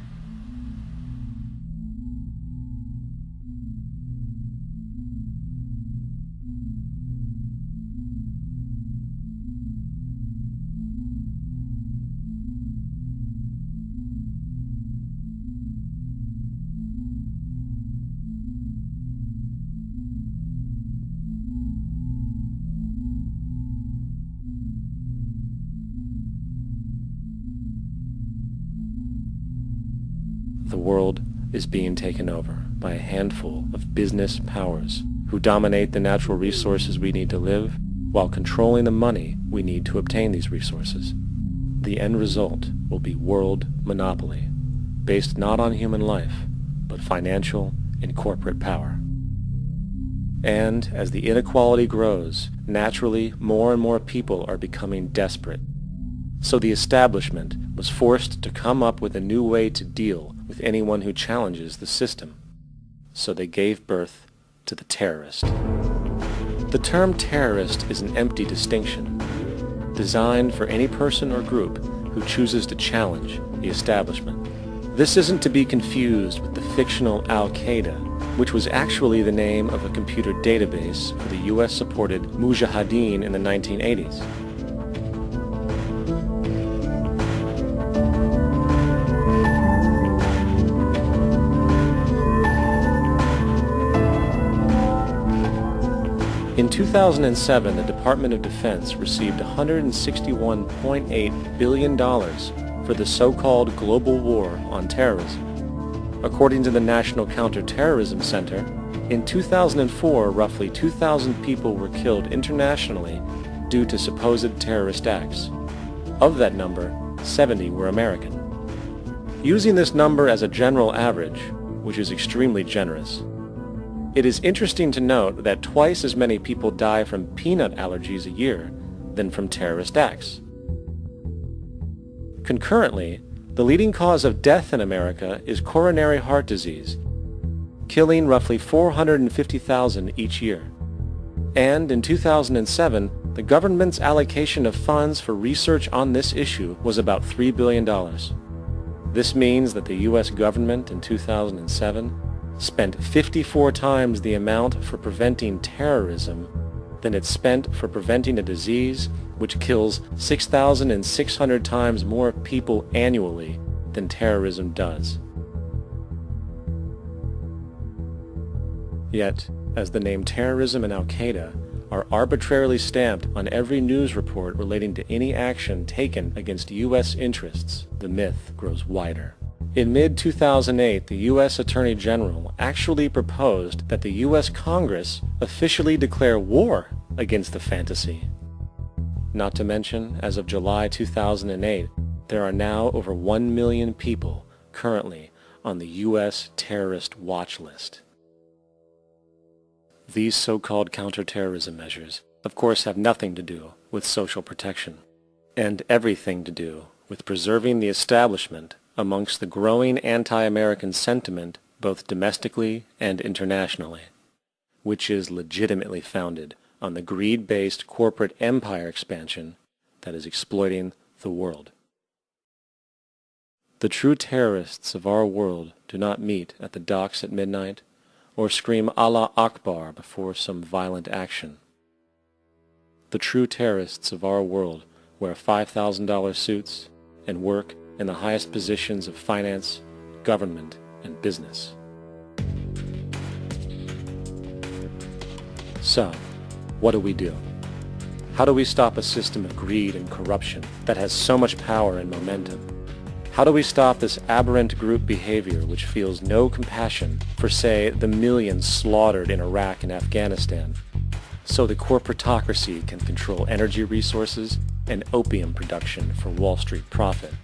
S1: The world is being taken over by a handful of business powers who dominate the natural resources we need to live while controlling the money we need to obtain these resources. The end result will be world monopoly, based not on human life, but financial and corporate power. And as the inequality grows, naturally more and more people are becoming desperate. So the establishment was forced to come up with a new way to deal with anyone who challenges the system. So they gave birth to the terrorist. The term terrorist is an empty distinction, designed for any person or group who chooses to challenge the establishment. This isn't to be confused with the fictional Al-Qaeda, which was actually the name of a computer database for the US-supported Mujahideen in the 1980s. In 2007, the Department of Defense received $161.8 billion for the so-called global war on terrorism. According to the National Counterterrorism Center, in 2004, roughly 2,000 people were killed internationally due to supposed terrorist acts. Of that number, 70 were American. Using this number as a general average, which is extremely generous, it is interesting to note that twice as many people die from peanut allergies a year than from terrorist acts. Concurrently, the leading cause of death in America is coronary heart disease, killing roughly 450,000 each year. And in 2007, the government's allocation of funds for research on this issue was about $3 billion. This means that the U.S. government in 2007 spent 54 times the amount for preventing terrorism than it spent for preventing a disease which kills 6,600 times more people annually than terrorism does. Yet, as the name terrorism and Al-Qaeda are arbitrarily stamped on every news report relating to any action taken against U.S. interests, the myth grows wider. In mid-2008, the U.S. Attorney General actually proposed that the U.S. Congress officially declare war against the fantasy. Not to mention, as of July 2008, there are now over 1 million people currently on the U.S. terrorist watch list. These so-called counterterrorism measures, of course, have nothing to do with social protection, and everything to do with preserving the establishment amongst the growing anti-American sentiment both domestically and internationally, which is legitimately founded on the greed-based corporate empire expansion that is exploiting the world. The true terrorists of our world do not meet at the docks at midnight or scream Allah Akbar before some violent action. The true terrorists of our world wear $5,000 suits and work in the highest positions of finance, government, and business. So, what do? How do we stop a system of greed and corruption that has so much power and momentum? How do we stop this aberrant group behavior which feels no compassion for, say, the millions slaughtered in Iraq and Afghanistan, so the corporatocracy can control energy resources and opium production for Wall Street profit?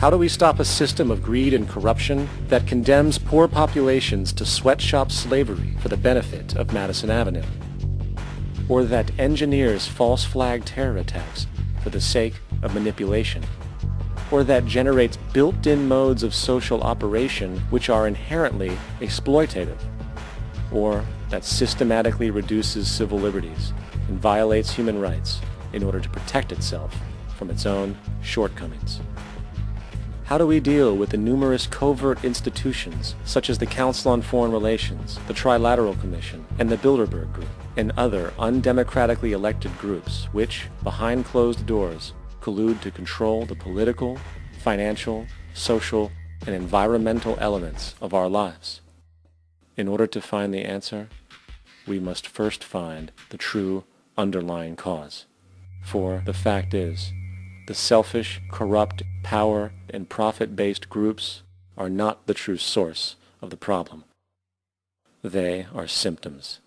S1: How do we stop a system of greed and corruption that condemns poor populations to sweatshop slavery for the benefit of Madison Avenue? Or that engineers false flag terror attacks for the sake of manipulation? Or that generates built-in modes of social operation which are inherently exploitative? Or that systematically reduces civil liberties and violates human rights in order to protect itself from its own shortcomings? How do we deal with the numerous covert institutions, such as the Council on Foreign Relations, the Trilateral Commission, and the Bilderberg Group, and other undemocratically elected groups which, behind closed doors, collude to control the political, financial, social, and environmental elements of our lives? In order to find the answer, we must first find the true underlying cause. For the fact is, the selfish, corrupt, power, and profit-based groups are not the true source of the problem. They are symptoms.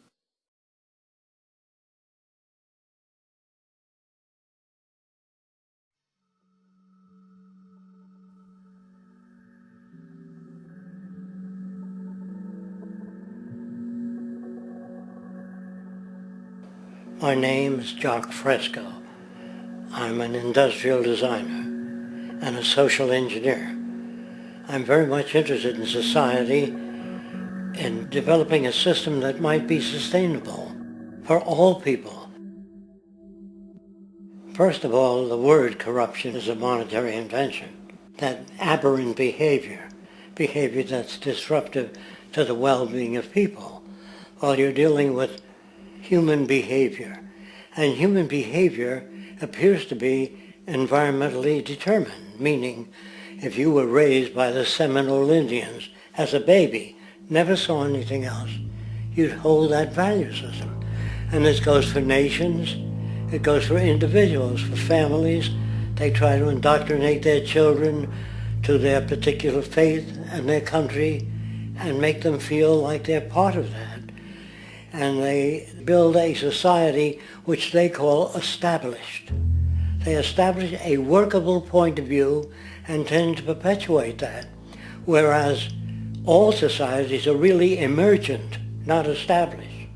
S7: My name is Jacque Fresco. I'm an industrial designer and a social engineer. I'm very much interested in society and developing a system that might be sustainable for all people. First of all, the word corruption is a monetary invention. That aberrant behavior that's disruptive to the well-being of people, while you're dealing with human behavior. And human behavior appears to be environmentally determined, meaning if you were raised by the Seminole Indians as a baby, never saw anything else, you'd hold that value system. And this goes for nations, it goes for individuals, for families. They try to indoctrinate their children to their particular faith and their country and make them feel like they're part of that. And they build a society which they call established. They establish a workable point of view and tend to perpetuate that, whereas all societies are really emergent, not established.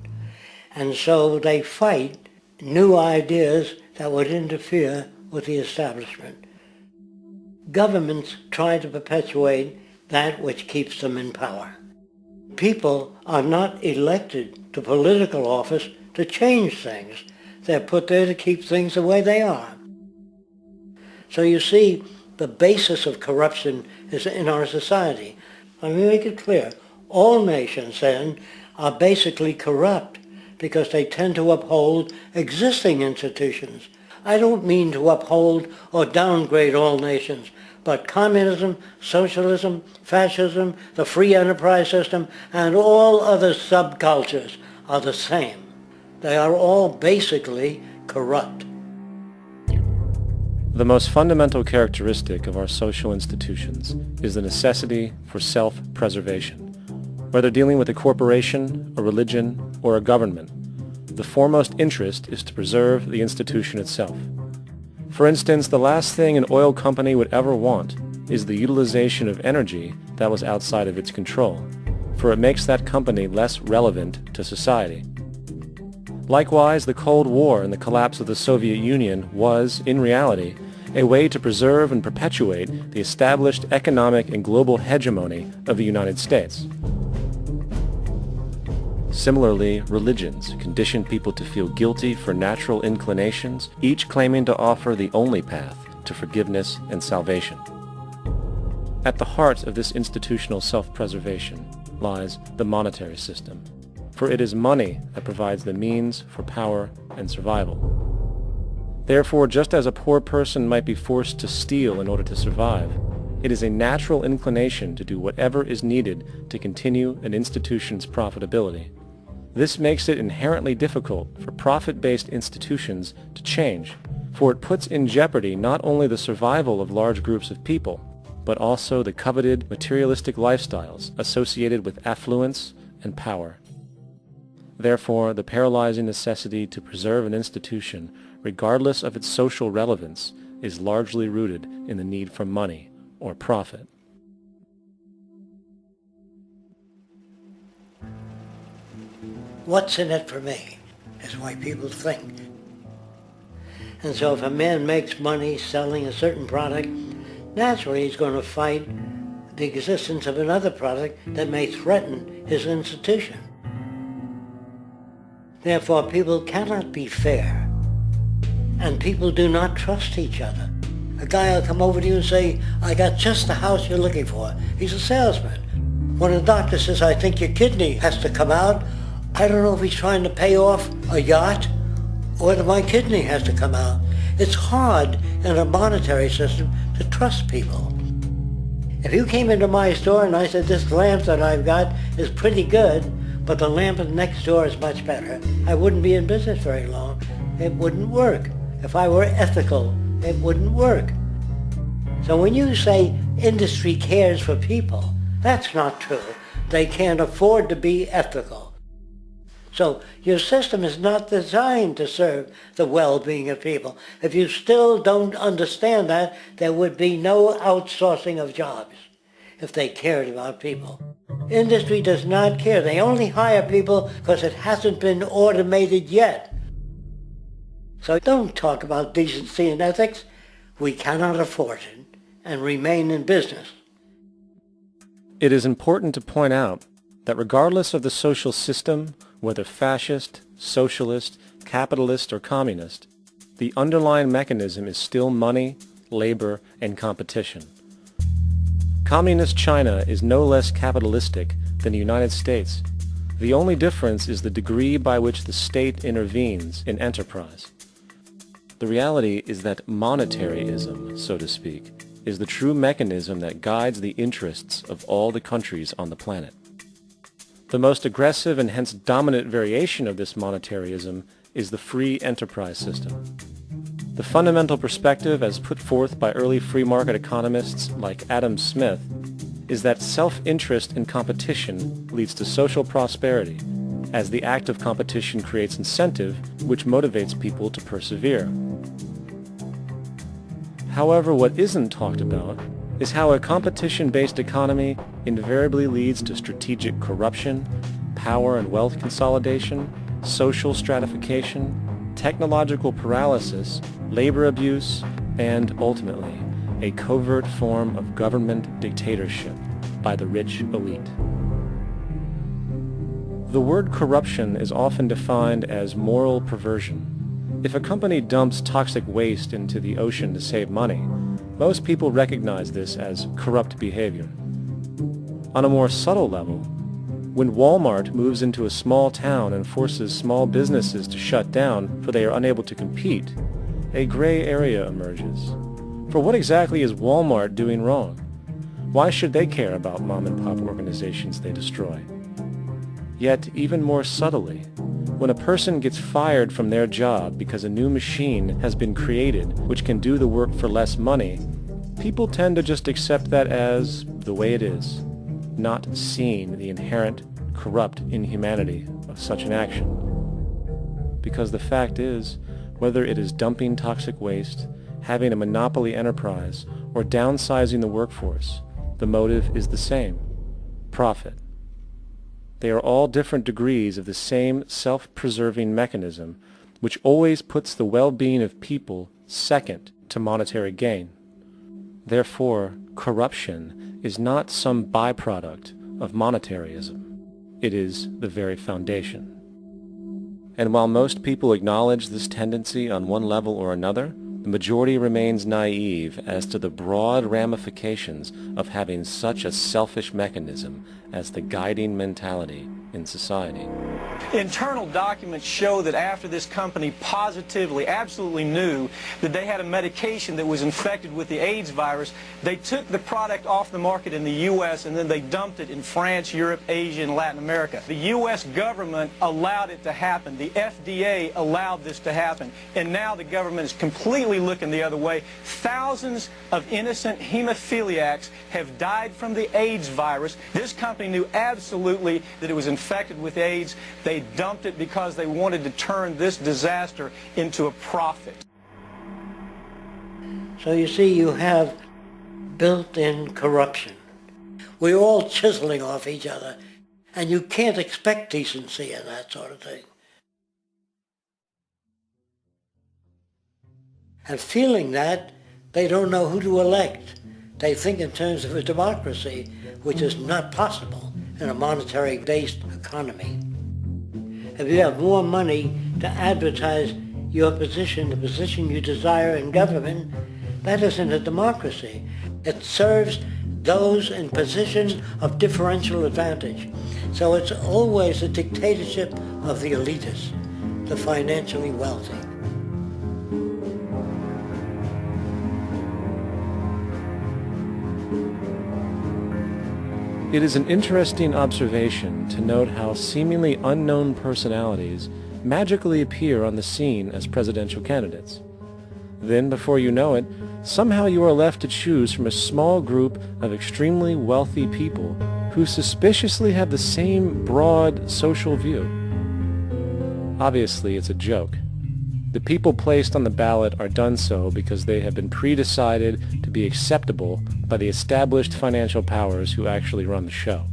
S7: And so they fight new ideas that would interfere with the establishment. Governments try to perpetuate that which keeps them in power. People are not elected to political office to change things. They're put there to keep things the way they are. So you see, the basis of corruption is in our society. Let me make it clear. All nations then are basically corrupt because they tend to uphold existing institutions. I don't mean to uphold or downgrade all nations, but communism, socialism, fascism, the free enterprise system, and all other subcultures are the same. They are all basically corrupt.
S1: The most fundamental characteristic of our social institutions is the necessity for self-preservation. Whether dealing with a corporation, a religion, or a government, the foremost interest is to preserve the institution itself. For instance, the last thing an oil company would ever want is the utilization of energy that was outside of its control, for it makes that company less relevant to society. Likewise, the Cold War and the collapse of the Soviet Union was, in reality, a way to preserve and perpetuate the established economic and global hegemony of the United States. Similarly, religions condition people to feel guilty for natural inclinations, each claiming to offer the only path to forgiveness and salvation. At the heart of this institutional self-preservation lies the monetary system, for it is money that provides the means for power and survival. Therefore, just as a poor person might be forced to steal in order to survive, it is a natural inclination to do whatever is needed to continue an institution's profitability. This makes it inherently difficult for profit-based institutions to change, for it puts in jeopardy not only the survival of large groups of people, but also the coveted materialistic lifestyles associated with affluence and power. Therefore, the paralyzing necessity to preserve an institution, regardless of its social relevance, is largely rooted in the need for money or profit.
S7: What's in it for me is why people think. And so if a man makes money selling a certain product, naturally he's going to fight the existence of another product that may threaten his institution. Therefore, people cannot be fair, and people do not trust each other. A guy will come over to you and say, I got just the house you're looking for. He's a salesman. When a doctor says, I think your kidney has to come out, I don't know if he's trying to pay off a yacht or whether my kidney has to come out. It's hard in a monetary system to trust people. If you came into my store and I said, this lamp that I've got is pretty good, but the lamp next door is much better, I wouldn't be in business very long. It wouldn't work. If I were ethical it wouldn't work. So when you say industry cares for people, that's not true. They can't afford to be ethical. So your system is not designed to serve the well-being of people. If you still don't understand that, there would be no outsourcing of jobs if they cared about people. Industry does not care. They only hire people because it hasn't been automated yet. So don't talk about decency and ethics. We cannot afford it and remain in business.
S1: It is important to point out that regardless of the social system, whether fascist, socialist, capitalist, or communist, the underlying mechanism is still money, labor, and competition. Communist China is no less capitalistic than the United States. The only difference is the degree by which the state intervenes in enterprise. The reality is that monetaryism, so to speak, is the true mechanism that guides the interests of all the countries on the planet. The most aggressive and hence dominant variation of this monetaryism is the free enterprise system. The fundamental perspective as put forth by early free market economists like Adam Smith is that self-interest in competition leads to social prosperity, as the act of competition creates incentive which motivates people to persevere. However, what isn't talked about is how a competition-based economy invariably leads to strategic corruption, power and wealth consolidation, social stratification, technological paralysis, labor abuse, and, ultimately, a covert form of government dictatorship by the rich elite. The word corruption is often defined as moral perversion. If a company dumps toxic waste into the ocean to save money, most people recognize this as corrupt behavior. On a more subtle level, when Walmart moves into a small town and forces small businesses to shut down for they are unable to compete, a gray area emerges. For what exactly is Walmart doing wrong? Why should they care about mom-and-pop organizations they destroy? Yet, even more subtly, when a person gets fired from their job because a new machine has been created which can do the work for less money, people tend to just accept that as the way it is, not seeing the inherent, corrupt inhumanity of such an action. Because the fact is, whether it is dumping toxic waste, having a monopoly enterprise, or downsizing the workforce, the motive is the same: profit. They are all different degrees of the same self-preserving mechanism which always puts the well-being of people second to monetary gain. Therefore, corruption is not some byproduct of monetarism. It is the very foundation. And while most people acknowledge this tendency on one level or another, the majority remains naive as to the broad ramifications of having such a selfish mechanism as the guiding mentality in society.
S3: Internal documents show that after this company positively, absolutely knew that they had a medication that was infected with the AIDS virus, they took the product off the market in the U.S. and then they dumped it in France, Europe, Asia, and Latin America. The U.S. government allowed it to happen. The FDA allowed this to happen. And now the government is completely looking the other way. Thousands of innocent hemophiliacs have died from the AIDS virus. This company knew absolutely that it was infected with AIDS. They dumped it because they wanted to turn this disaster into a profit.
S7: So you see, you have built-in corruption. We're all chiseling off each other, and you can't expect decency in that sort of thing. And feeling that, they don't know who to elect. They think in terms of a democracy, which is not possible in a monetary-based economy. If you have more money to advertise your position, the position you desire in government, that isn't a democracy. It serves those in positions of differential advantage. So it's always a dictatorship of the elitists, the financially wealthy.
S1: It is an interesting observation to note how seemingly unknown personalities magically appear on the scene as presidential candidates. Then, before you know it, somehow you are left to choose from a small group of extremely wealthy people who suspiciously have the same broad social view. Obviously, it's a joke. The people placed on the ballot are done so because they have been pre-decided to be acceptable by the established financial powers who actually run the show.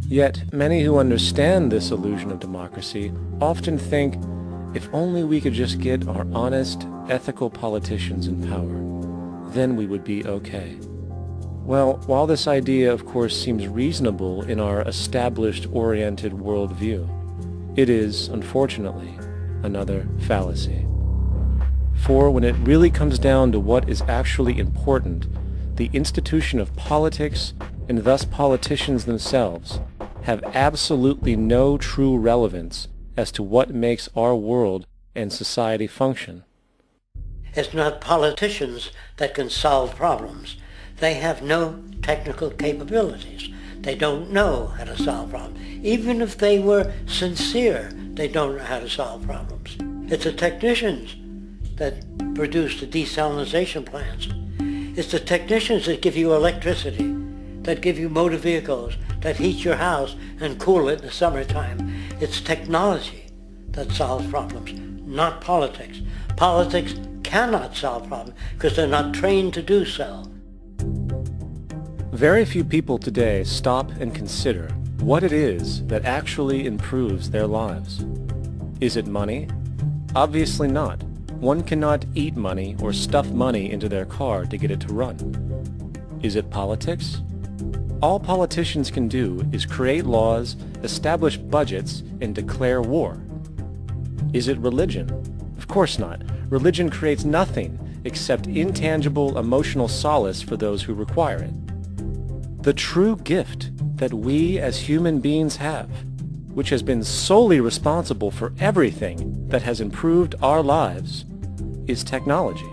S1: Yet, many who understand this illusion of democracy often think, if only we could just get our honest, ethical politicians in power, then we would be okay. Well, while this idea of course seems reasonable in our established-oriented worldview, it is, unfortunately, another fallacy. For when it really comes down to what is actually important, the institution of politics, and thus politicians themselves, have absolutely no true relevance as to what makes our world and society function.
S7: It's not politicians that can solve problems. They have no technical capabilities. They don't know how to solve problems. Even if they were sincere, they don't know how to solve problems. It's the technicians that produce the desalination plants. It's the technicians that give you electricity, that give you motor vehicles, that heat your house and cool it in the summertime. It's technology that solves problems, not politics. Politics cannot solve problems because they're not trained to do so.
S1: Very few people today stop and consider what it is that actually improves their lives. Is it money? Obviously not. One cannot eat money or stuff money into their car to get it to run. Is it politics? All politicians can do is create laws, establish budgets, and declare war. Is it religion? Of course not. Religion creates nothing except intangible emotional solace for those who require it. The true gift that we as human beings have, which has been solely responsible for everything that has improved our lives, is technology.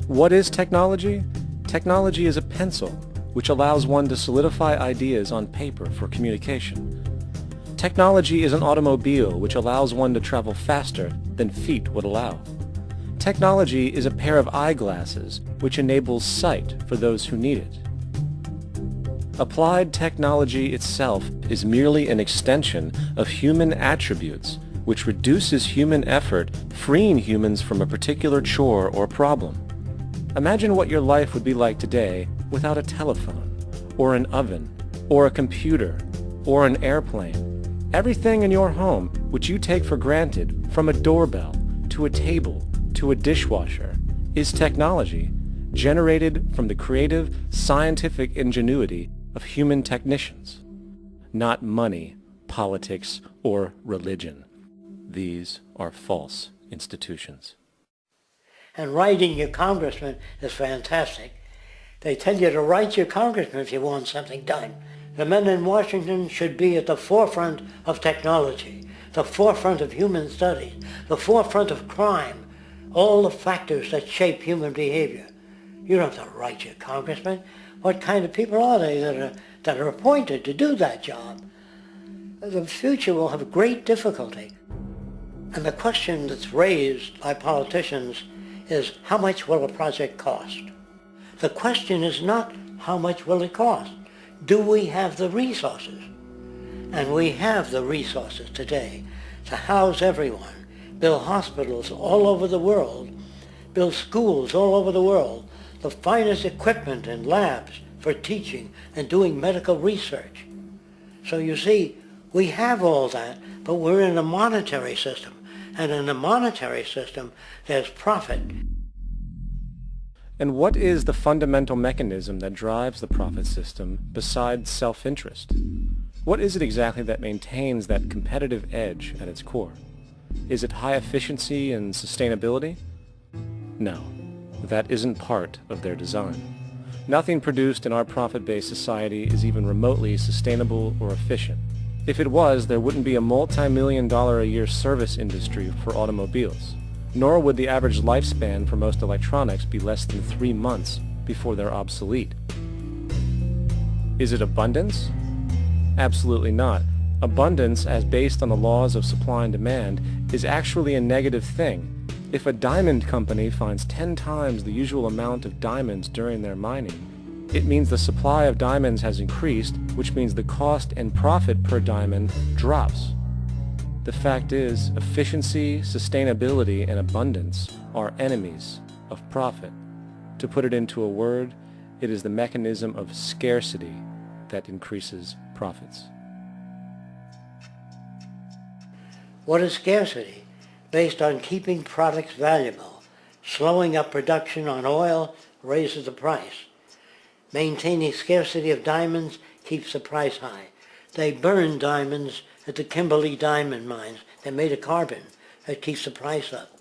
S1: What is technology? Technology is a pencil which allows one to solidify ideas on paper for communication. Technology is an automobile which allows one to travel faster than feet would allow. Technology is a pair of eyeglasses which enables sight for those who need it. Applied technology itself is merely an extension of human attributes which reduces human effort, freeing humans from a particular chore or problem. Imagine what your life would be like today without a telephone, or an oven, or a computer, or an airplane. Everything in your home, which you take for granted, from a doorbell, to a table, to a dishwasher, is technology generated from the creative, scientific ingenuity of human technicians, not money, politics, or religion. These are false institutions.
S7: And writing your congressman is fantastic. They tell you to write your congressman if you want something done. The men in Washington should be at the forefront of technology, the forefront of human studies, the forefront of crime, all the factors that shape human behavior. You don't have to write your congressman. What kind of people are they that are appointed to do that job? The future will have great difficulty. And the question that's raised by politicians is, how much will a project cost? The question is not how much will it cost. Do we have the resources? And we have the resources today to house everyone, build hospitals all over the world, build schools all over the world, the finest equipment and labs for teaching and doing medical research. So you see, we have all that, but we're in a monetary system. And in a monetary system, there's profit.
S1: And what is the fundamental mechanism that drives the profit system besides self-interest? What is it exactly that maintains that competitive edge at its core? Is it high efficiency and sustainability? No, that isn't part of their design. Nothing produced in our profit-based society is even remotely sustainable or efficient. If it was, there wouldn't be a multi-million-dollar-a-year service industry for automobiles, nor would the average lifespan for most electronics be less than 3 months before they're obsolete. Is it abundance? Absolutely not. Abundance, as based on the laws of supply and demand, is actually a negative thing. If a diamond company finds 10 times the usual amount of diamonds during their mining, it means the supply of diamonds has increased, which means the cost and profit per diamond drops. The fact is, efficiency, sustainability, and abundance are enemies of profit. To put it into a word, it is the mechanism of scarcity that increases profits.
S7: What is scarcity? Based on keeping products valuable. Slowing up production on oil raises the price. Maintaining scarcity of diamonds keeps the price high. They burn diamonds at the Kimberley diamond mines. They're made of carbon. That keeps the price up.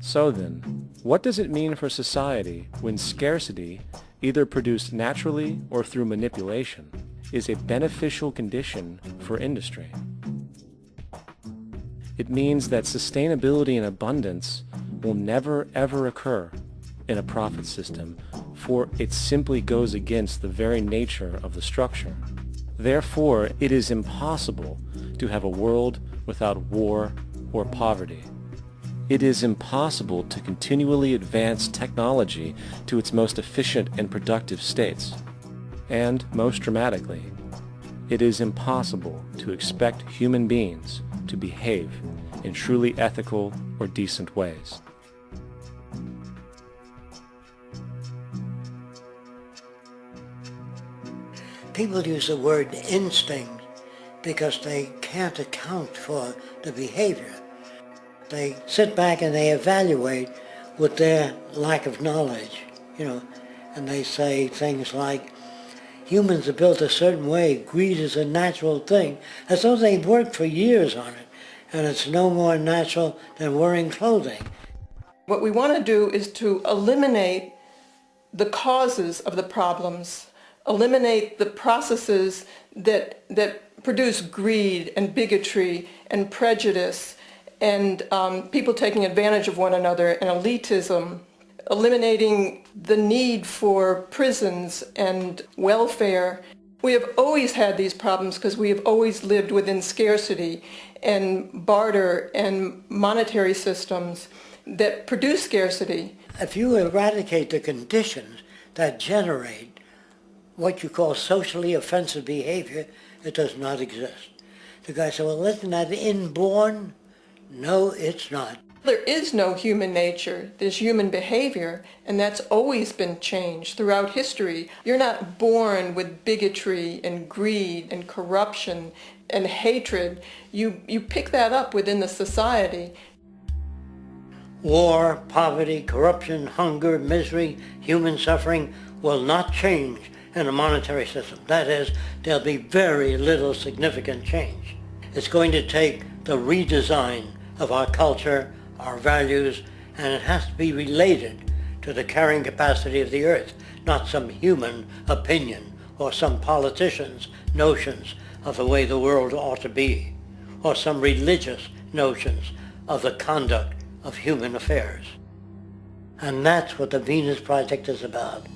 S1: So then, what does it mean for society when scarcity, either produced naturally or through manipulation, is a beneficial condition for industry? It means that sustainability and abundance will never ever occur in a profit system, for it simply goes against the very nature of the structure. Therefore, it is impossible to have a world without war or poverty. It is impossible to continually advance technology to its most efficient and productive states. And, most dramatically, it is impossible to expect human beings to behave in truly ethical or decent ways.
S7: People use the word instinct because they can't account for the behavior. They sit back and they evaluate with their lack of knowledge, and they say things like, humans are built a certain way, greed is a natural thing, as though they've worked for years on it, and it's no more natural than wearing clothing.
S8: What we want to do is to eliminate the causes of the problems, eliminate the processes that produce greed and bigotry and prejudice and people taking advantage of one another and elitism, eliminating the need for prisons and welfare. We have always had these problems because we have always lived within scarcity and barter and monetary systems that produce scarcity.
S7: If you eradicate the conditions that generate what you call socially offensive behavior, it does not exist. The guy said, well, isn't that inborn? No, it's not.
S8: There is no human nature. There's human behavior, and that's always been changed throughout history. You're not born with bigotry and greed and corruption and hatred. You pick that up within the society.
S7: War, poverty, corruption, hunger, misery, human suffering will not change in a monetary system. That is, there'll be very little significant change. It's going to take the redesign of our culture, our values, and it has to be related to the carrying capacity of the earth, not some human opinion or some politician's notions of the way the world ought to be, or some religious notions of the conduct of human affairs. And that's what the Venus Project is about.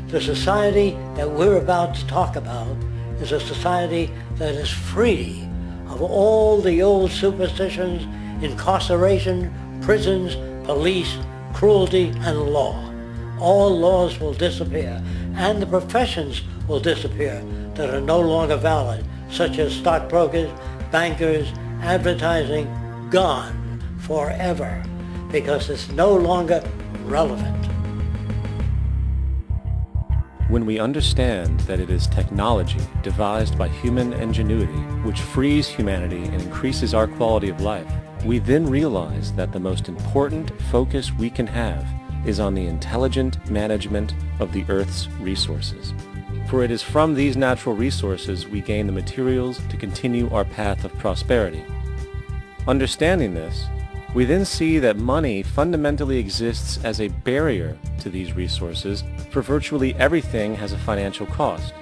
S7: The society that we're about to talk about is a society that is free of all the old superstitions, incarceration, prisons, police, cruelty, and law. All laws will disappear, and the professions will disappear that are no longer valid, such as stockbrokers, bankers, advertising, gone forever, because it's no longer relevant.
S1: When we understand that it is technology devised by human ingenuity which frees humanity and increases our quality of life, we then realize that the most important focus we can have is on the intelligent management of the Earth's resources. For it is from these natural resources we gain the materials to continue our path of prosperity. Understanding this, we then see that money fundamentally exists as a barrier to these resources, for virtually everything has a financial cost.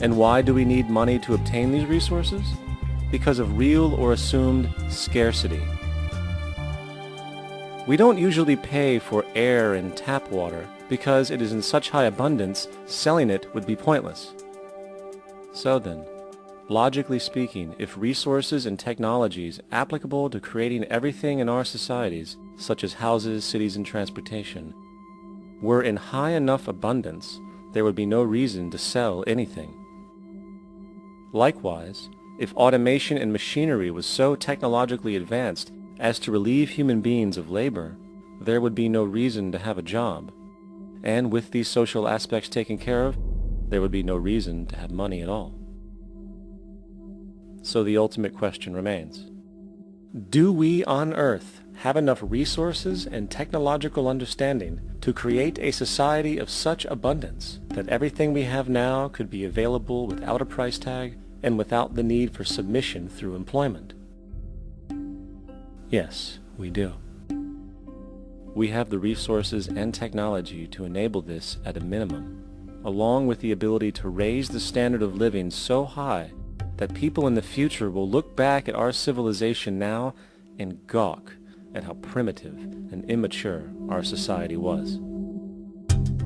S1: And why do we need money to obtain these resources? Because of real or assumed scarcity. We don't usually pay for air and tap water because it is in such high abundance, selling it would be pointless. So then, Logically speaking, if resources and technologies applicable to creating everything in our societies, such as houses, cities, and transportation, were in high enough abundance, there would be no reason to sell anything. Likewise, if automation and machinery was so technologically advanced as to relieve human beings of labor, there would be no reason to have a job. And with these social aspects taken care of, there would be no reason to have money at all. So the ultimate question remains: do we on Earth have enough resources and technological understanding to create a society of such abundance that everything we have now could be available without a price tag and without the need for submission through employment? Yes, we do. We have the resources and technology to enable this at a minimum, along with the ability to raise the standard of living so high that people in the future will look back at our civilization now and gawk at how primitive and immature our society was.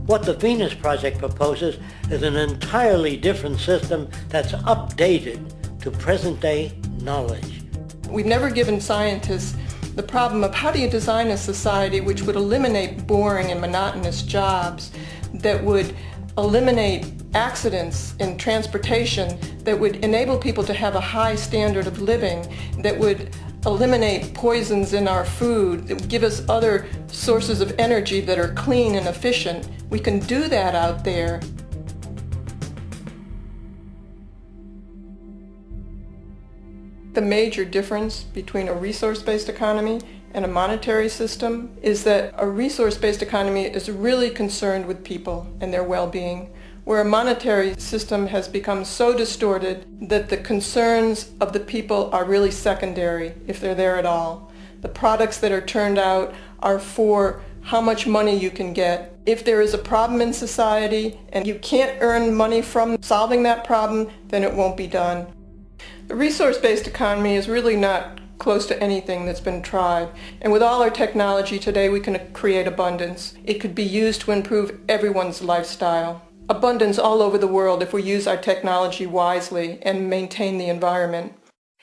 S7: What the Venus Project proposes is an entirely different system that's updated to present-day knowledge.
S8: We've never given scientists the problem of how do you design a society which would eliminate boring and monotonous jobs, that would eliminate accidents in transportation, that would enable people to have a high standard of living, that would eliminate poisons in our food, that would give us other sources of energy that are clean and efficient. We can do that out there. The major difference between a resource-based economy and a monetary system is that a resource-based economy is really concerned with people and their well-being, where a monetary system has become so distorted that the concerns of the people are really secondary, if they're there at all. The products that are turned out are for how much money you can get. If there is a problem in society and you can't earn money from solving that problem, then it won't be done. The resource-based economy is really not close to anything that's been tried. And with all our technology today, we can create abundance. It could be used to improve everyone's lifestyle. Abundance all over the world if we use our technology wisely and maintain the environment.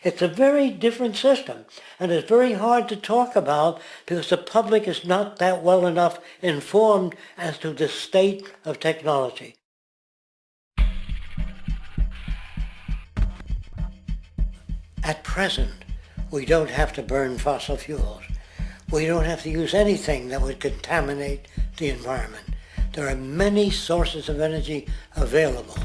S7: It's a very different system, and it's very hard to talk about because the public is not that well enough informed as to the state of technology. At present, we don't have to burn fossil fuels. We don't have to use anything that would contaminate the environment. There are many sources of energy available.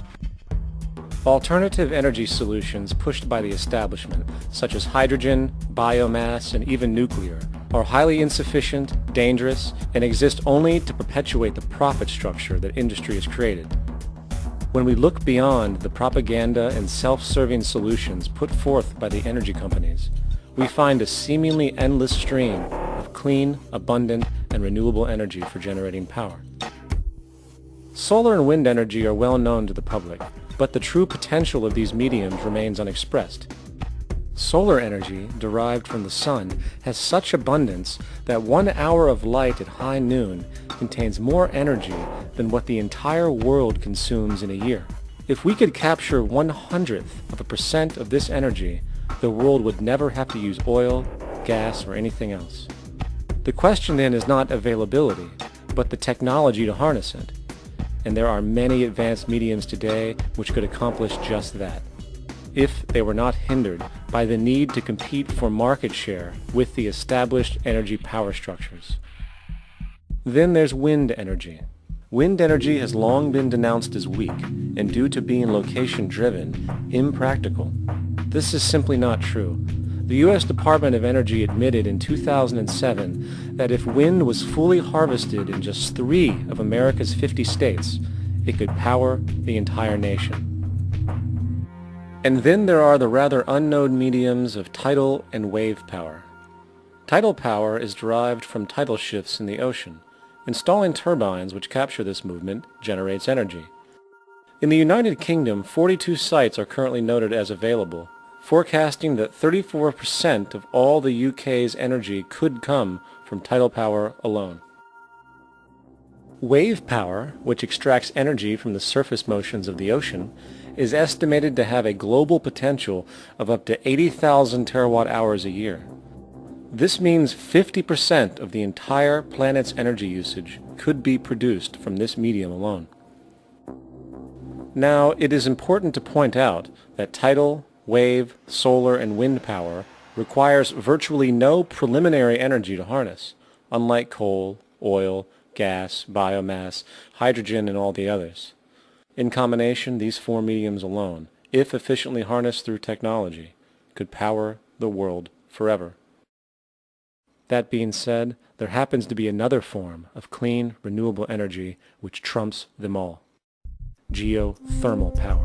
S1: Alternative energy solutions pushed by the establishment, such as hydrogen, biomass, and even nuclear, are highly insufficient, dangerous, and exist only to perpetuate the profit structure that industry has created. When we look beyond the propaganda and self-serving solutions put forth by the energy companies, we find a seemingly endless stream of clean, abundant, and renewable energy for generating power. Solar and wind energy are well known to the public, but the true potential of these mediums remains unexpressed. Solar energy, derived from the sun, has such abundance that 1 hour of light at high noon contains more energy than what the entire world consumes in a year. If we could capture 1/100% of this energy, the world would never have to use oil, gas, or anything else. The question then is not availability, but the technology to harness it. And there are many advanced mediums today which could accomplish just that, if they were not hindered by the need to compete for market share with the established energy power structures. Then there's wind energy. Wind energy has long been denounced as weak, and due to being location-driven, impractical. This is simply not true. The U.S. Department of Energy admitted in 2007 that if wind was fully harvested in just 3 of America's 50 states, it could power the entire nation. And then there are the rather unknown mediums of tidal and wave power. Tidal power is derived from tidal shifts in the ocean. Installing turbines which capture this movement generates energy. In the United Kingdom, 42 sites are currently noted as available, forecasting that 34% of all the UK's energy could come from tidal power alone. Wave power, which extracts energy from the surface motions of the ocean, is estimated to have a global potential of up to 80,000 terawatt-hours a year. This means 50% of the entire planet's energy usage could be produced from this medium alone. Now, it is important to point out that tidal, wave, solar, and wind power requires virtually no preliminary energy to harness, unlike coal, oil, gas, biomass, hydrogen, and all the others. In combination, these four mediums alone, if efficiently harnessed through technology, could power the world forever. That being said, there happens to be another form of clean, renewable energy which trumps them all: geothermal power.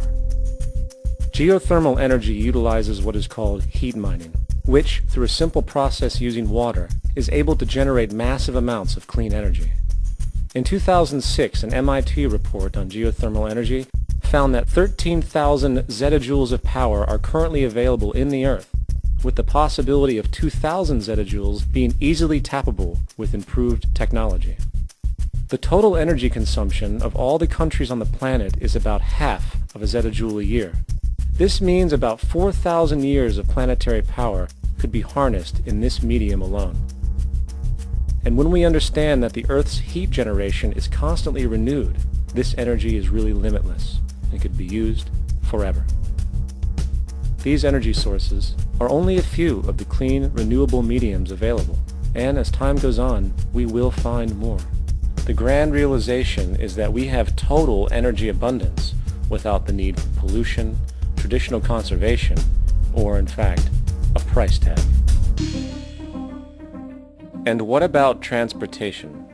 S1: Geothermal energy utilizes what is called heat mining, which, through a simple process using water, is able to generate massive amounts of clean energy. In 2006, an MIT report on geothermal energy found that 13,000 zettajoules of power are currently available in the Earth, with the possibility of 2,000 zettajoules being easily tappable with improved technology. The total energy consumption of all the countries on the planet is about half of a zettajoule a year. This means about 4,000 years of planetary power could be harnessed in this medium alone. And when we understand that the Earth's heat generation is constantly renewed, this energy is really limitless and could be used forever. These energy sources are only a few of the clean, renewable mediums available, and as time goes on, we will find more. The grand realization is that we have total energy abundance without the need for pollution, traditional conservation, or in fact, a price tag. And what about transportation?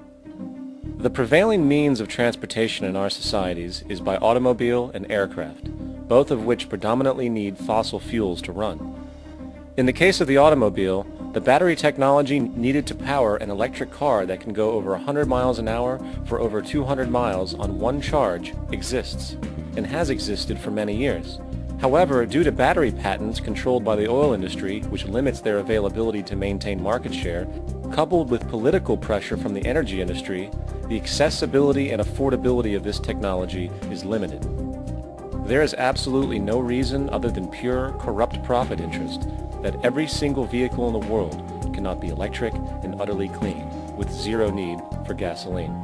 S1: The prevailing means of transportation in our societies is by automobile and aircraft, both of which predominantly need fossil fuels to run. In the case of the automobile, the battery technology needed to power an electric car that can go over 100 miles an hour for over 200 miles on one charge exists, and has existed for many years. However, due to battery patents controlled by the oil industry, which limits their availability to maintain market share, coupled with political pressure from the energy industry, the accessibility and affordability of this technology is limited. There is absolutely no reason other than pure, corrupt profit interest that every single vehicle in the world cannot be electric and utterly clean, with zero need for gasoline.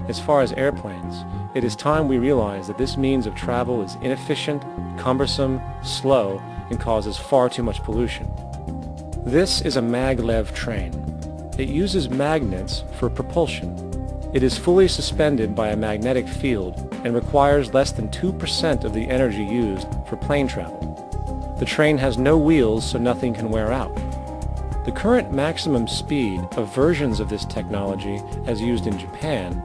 S1: As far as airplanes, it is time we realize that this means of travel is inefficient, cumbersome, slow, and causes far too much pollution. This is a maglev train. It uses magnets for propulsion. It is fully suspended by a magnetic field and requires less than 2% of the energy used for plane travel. The train has no wheels, so nothing can wear out. The current maximum speed of versions of this technology, as used in Japan,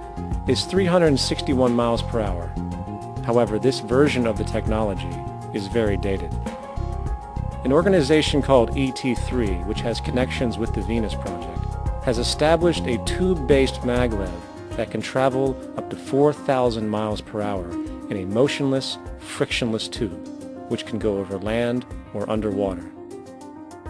S1: is 361 miles per hour. However, this version of the technology is very dated. An organization called ET3, which has connections with the Venus Project, has established a tube-based maglev that can travel up to 4,000 miles per hour in a motionless, frictionless tube, which can go over land or underwater.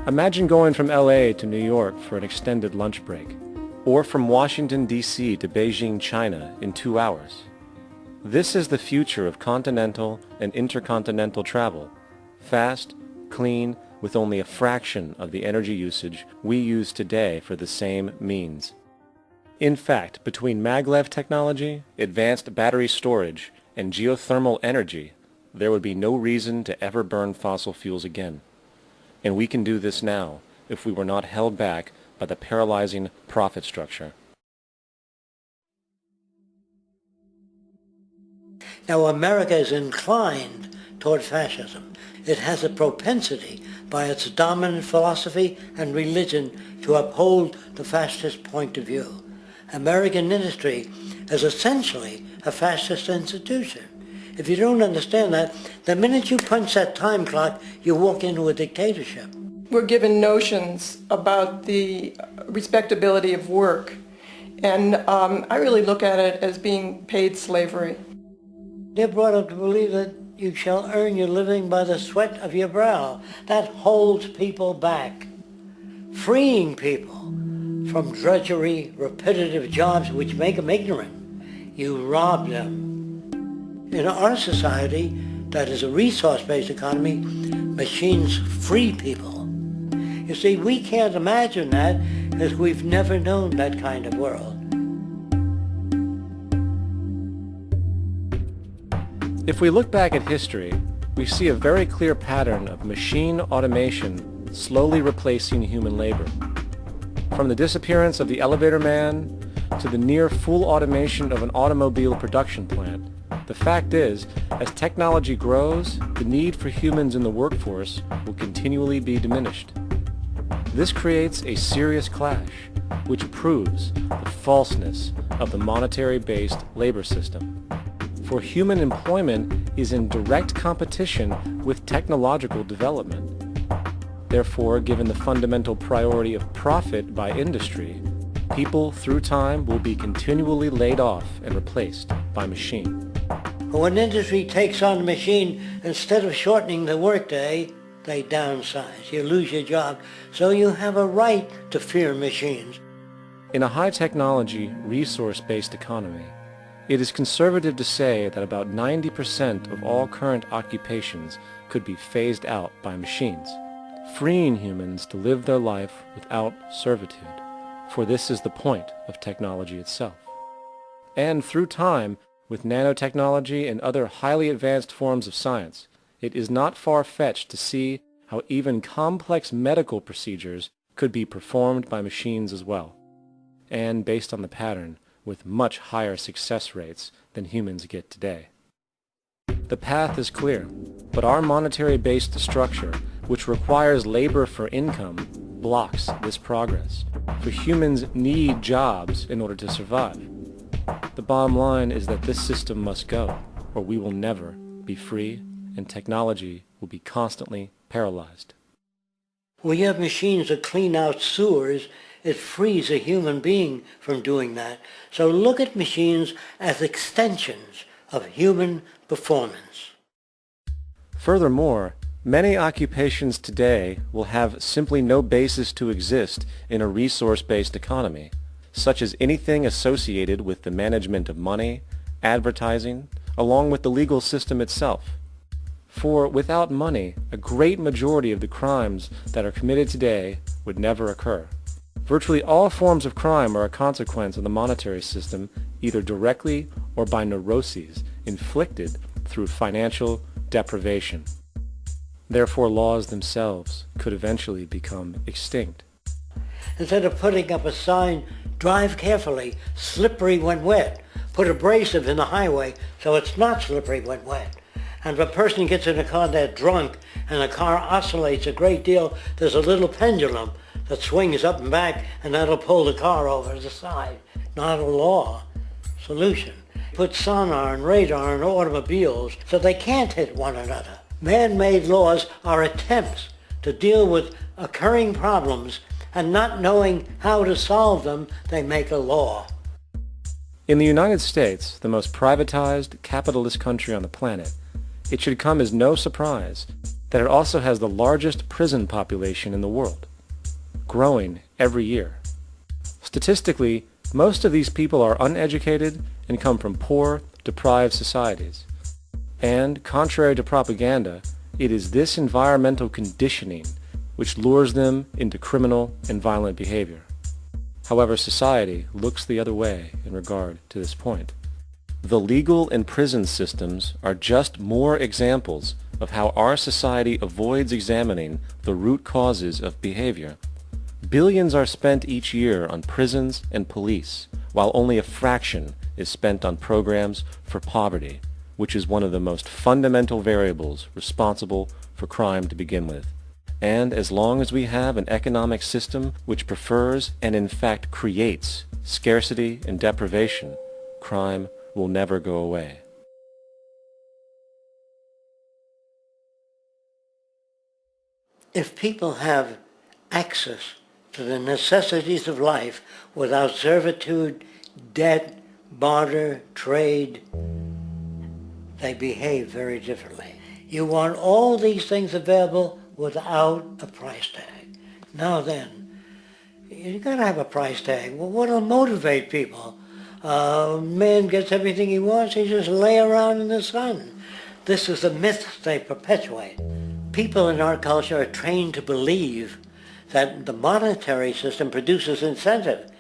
S1: Imagine going from LA to New York for an extended lunch break, or from Washington, D.C. to Beijing, China in 2 hours. This is the future of continental and intercontinental travel, fast, clean, with only a fraction of the energy usage we use today for the same means. In fact, between maglev technology, advanced battery storage, and geothermal energy, there would be no reason to ever burn fossil fuels again. And we can do this now if we were not held back by the paralyzing profit structure.
S7: Now, America is inclined toward fascism. It has a propensity by its dominant philosophy and religion to uphold the fascist point of view. American industry is essentially a fascist institution. If you don't understand that, the minute you punch that time clock, you walk into a dictatorship.
S8: We're given notions about the respectability of work, and I really look at it as being paid slavery.
S7: They're brought up to believe that you shall earn your living by the sweat of your brow. That holds people back. Freeing people from drudgery, repetitive jobs which make them ignorant. You rob them. In our society, that is a resource-based economy, machines free people. You see, we can't imagine that because we've never known that kind of world.
S1: If we look back at history, we see a very clear pattern of machine automation slowly replacing human labor. From the disappearance of the elevator man to the near full automation of an automobile production plant, the fact is, as technology grows, the need for humans in the workforce will continually be diminished. This creates a serious clash, which proves the falseness of the monetary-based labor system. For human employment is in direct competition with technological development. Therefore, given the fundamental priority of profit by industry, people through time will be continually laid off and replaced by machine.
S7: When industry takes on the machine, instead of shortening the workday, they downsize. You lose your job, so you have a right to fear machines.
S1: In a high-technology, resource-based economy, it is conservative to say that about 90% of all current occupations could be phased out by machines, freeing humans to live their life without servitude, for this is the point of technology itself. And through time, with nanotechnology and other highly advanced forms of science, it is not far-fetched to see how even complex medical procedures could be performed by machines as well, and based on the pattern, with much higher success rates than humans get today. The path is clear, but our monetary-based structure, which requires labor for income, blocks this progress, for humans need jobs in order to survive. The bottom line is that this system must go, or we will never be free, and technology will be constantly paralyzed.
S7: We have machines that clean out sewers. It frees a human being from doing that. So look at machines as extensions of human performance.
S1: Furthermore, many occupations today will have simply no basis to exist in a resource-based economy, such as anything associated with the management of money, advertising, along with the legal system itself. For without money, a great majority of the crimes that are committed today would never occur. Virtually all forms of crime are a consequence of the monetary system, either directly or by neuroses inflicted through financial deprivation. Therefore, laws themselves could eventually become extinct.
S7: Instead of putting up a sign, drive carefully, slippery when wet, put abrasive in the highway so it's not slippery when wet. And if a person gets in a car they're drunk and the car oscillates a great deal, there's a little pendulum that swings up and back, and that'll pull the car over to the side. Not a law. Solution. Put sonar and radar in automobiles so they can't hit one another. Man-made laws are attempts to deal with occurring problems, and not knowing how to solve them, they make a law.
S1: In the United States, the most privatized, capitalist country on the planet, it should come as no surprise that it also has the largest prison population in the world, growing every year. Statistically, most of these people are uneducated and come from poor, deprived societies. And, contrary to propaganda, it is this environmental conditioning which lures them into criminal and violent behavior. However, society looks the other way in regard to this point. The legal and prison systems are just more examples of how our society avoids examining the root causes of behavior. Billions are spent each year on prisons and police, while only a fraction is spent on programs for poverty, which is one of the most fundamental variables responsible for crime to begin with. And as long as we have an economic system which prefers and in fact creates scarcity and deprivation, crime will never go away.
S7: If people have access to the necessities of life without servitude, debt, barter, trade, they behave very differently. You want all these things available without a price tag. Now then, You got to have a price tag. Well, what'll motivate people? Man gets everything he wants, he just lay around in the sun. This is the myth they perpetuate. People in our culture are trained to believe that the monetary system produces incentive.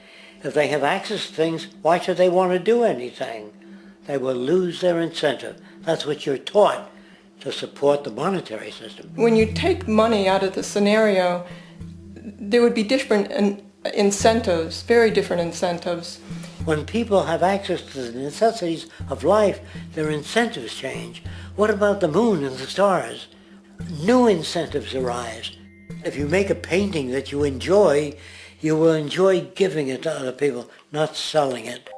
S7: If they have access to things, why should they want to do anything? They will lose their incentive. That's what you're taught to support the monetary system.
S8: When you take money out of the scenario, there would be different incentives, very different incentives.
S7: When people have access to the necessities of life, their incentives change. What about the moon and the stars? New incentives arise. If you make a painting that you enjoy, you will enjoy giving it to other people, not selling it.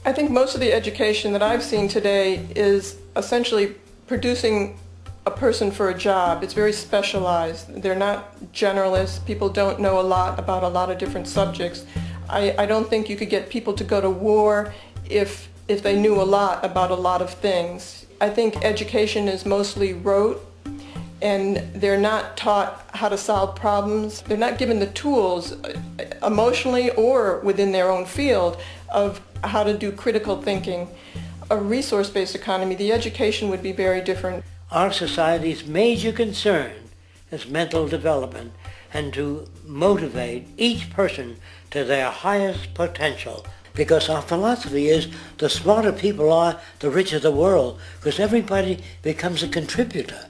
S8: I think most of the education that I've seen today is essentially producing a person for a job. It's very specialized. They're not generalists. People don't know a lot about a lot of different subjects. I don't think you could get people to go to war if they knew a lot about a lot of things. I think education is mostly rote, and they're not taught how to solve problems. They're not given the tools emotionally or within their own field of how to do critical thinking. A resource-based economy, the education would be very different.
S7: Our society's major concern is mental development and to motivate each person to their highest potential. Because our philosophy is the smarter people are, the richer the world, because everybody becomes a contributor.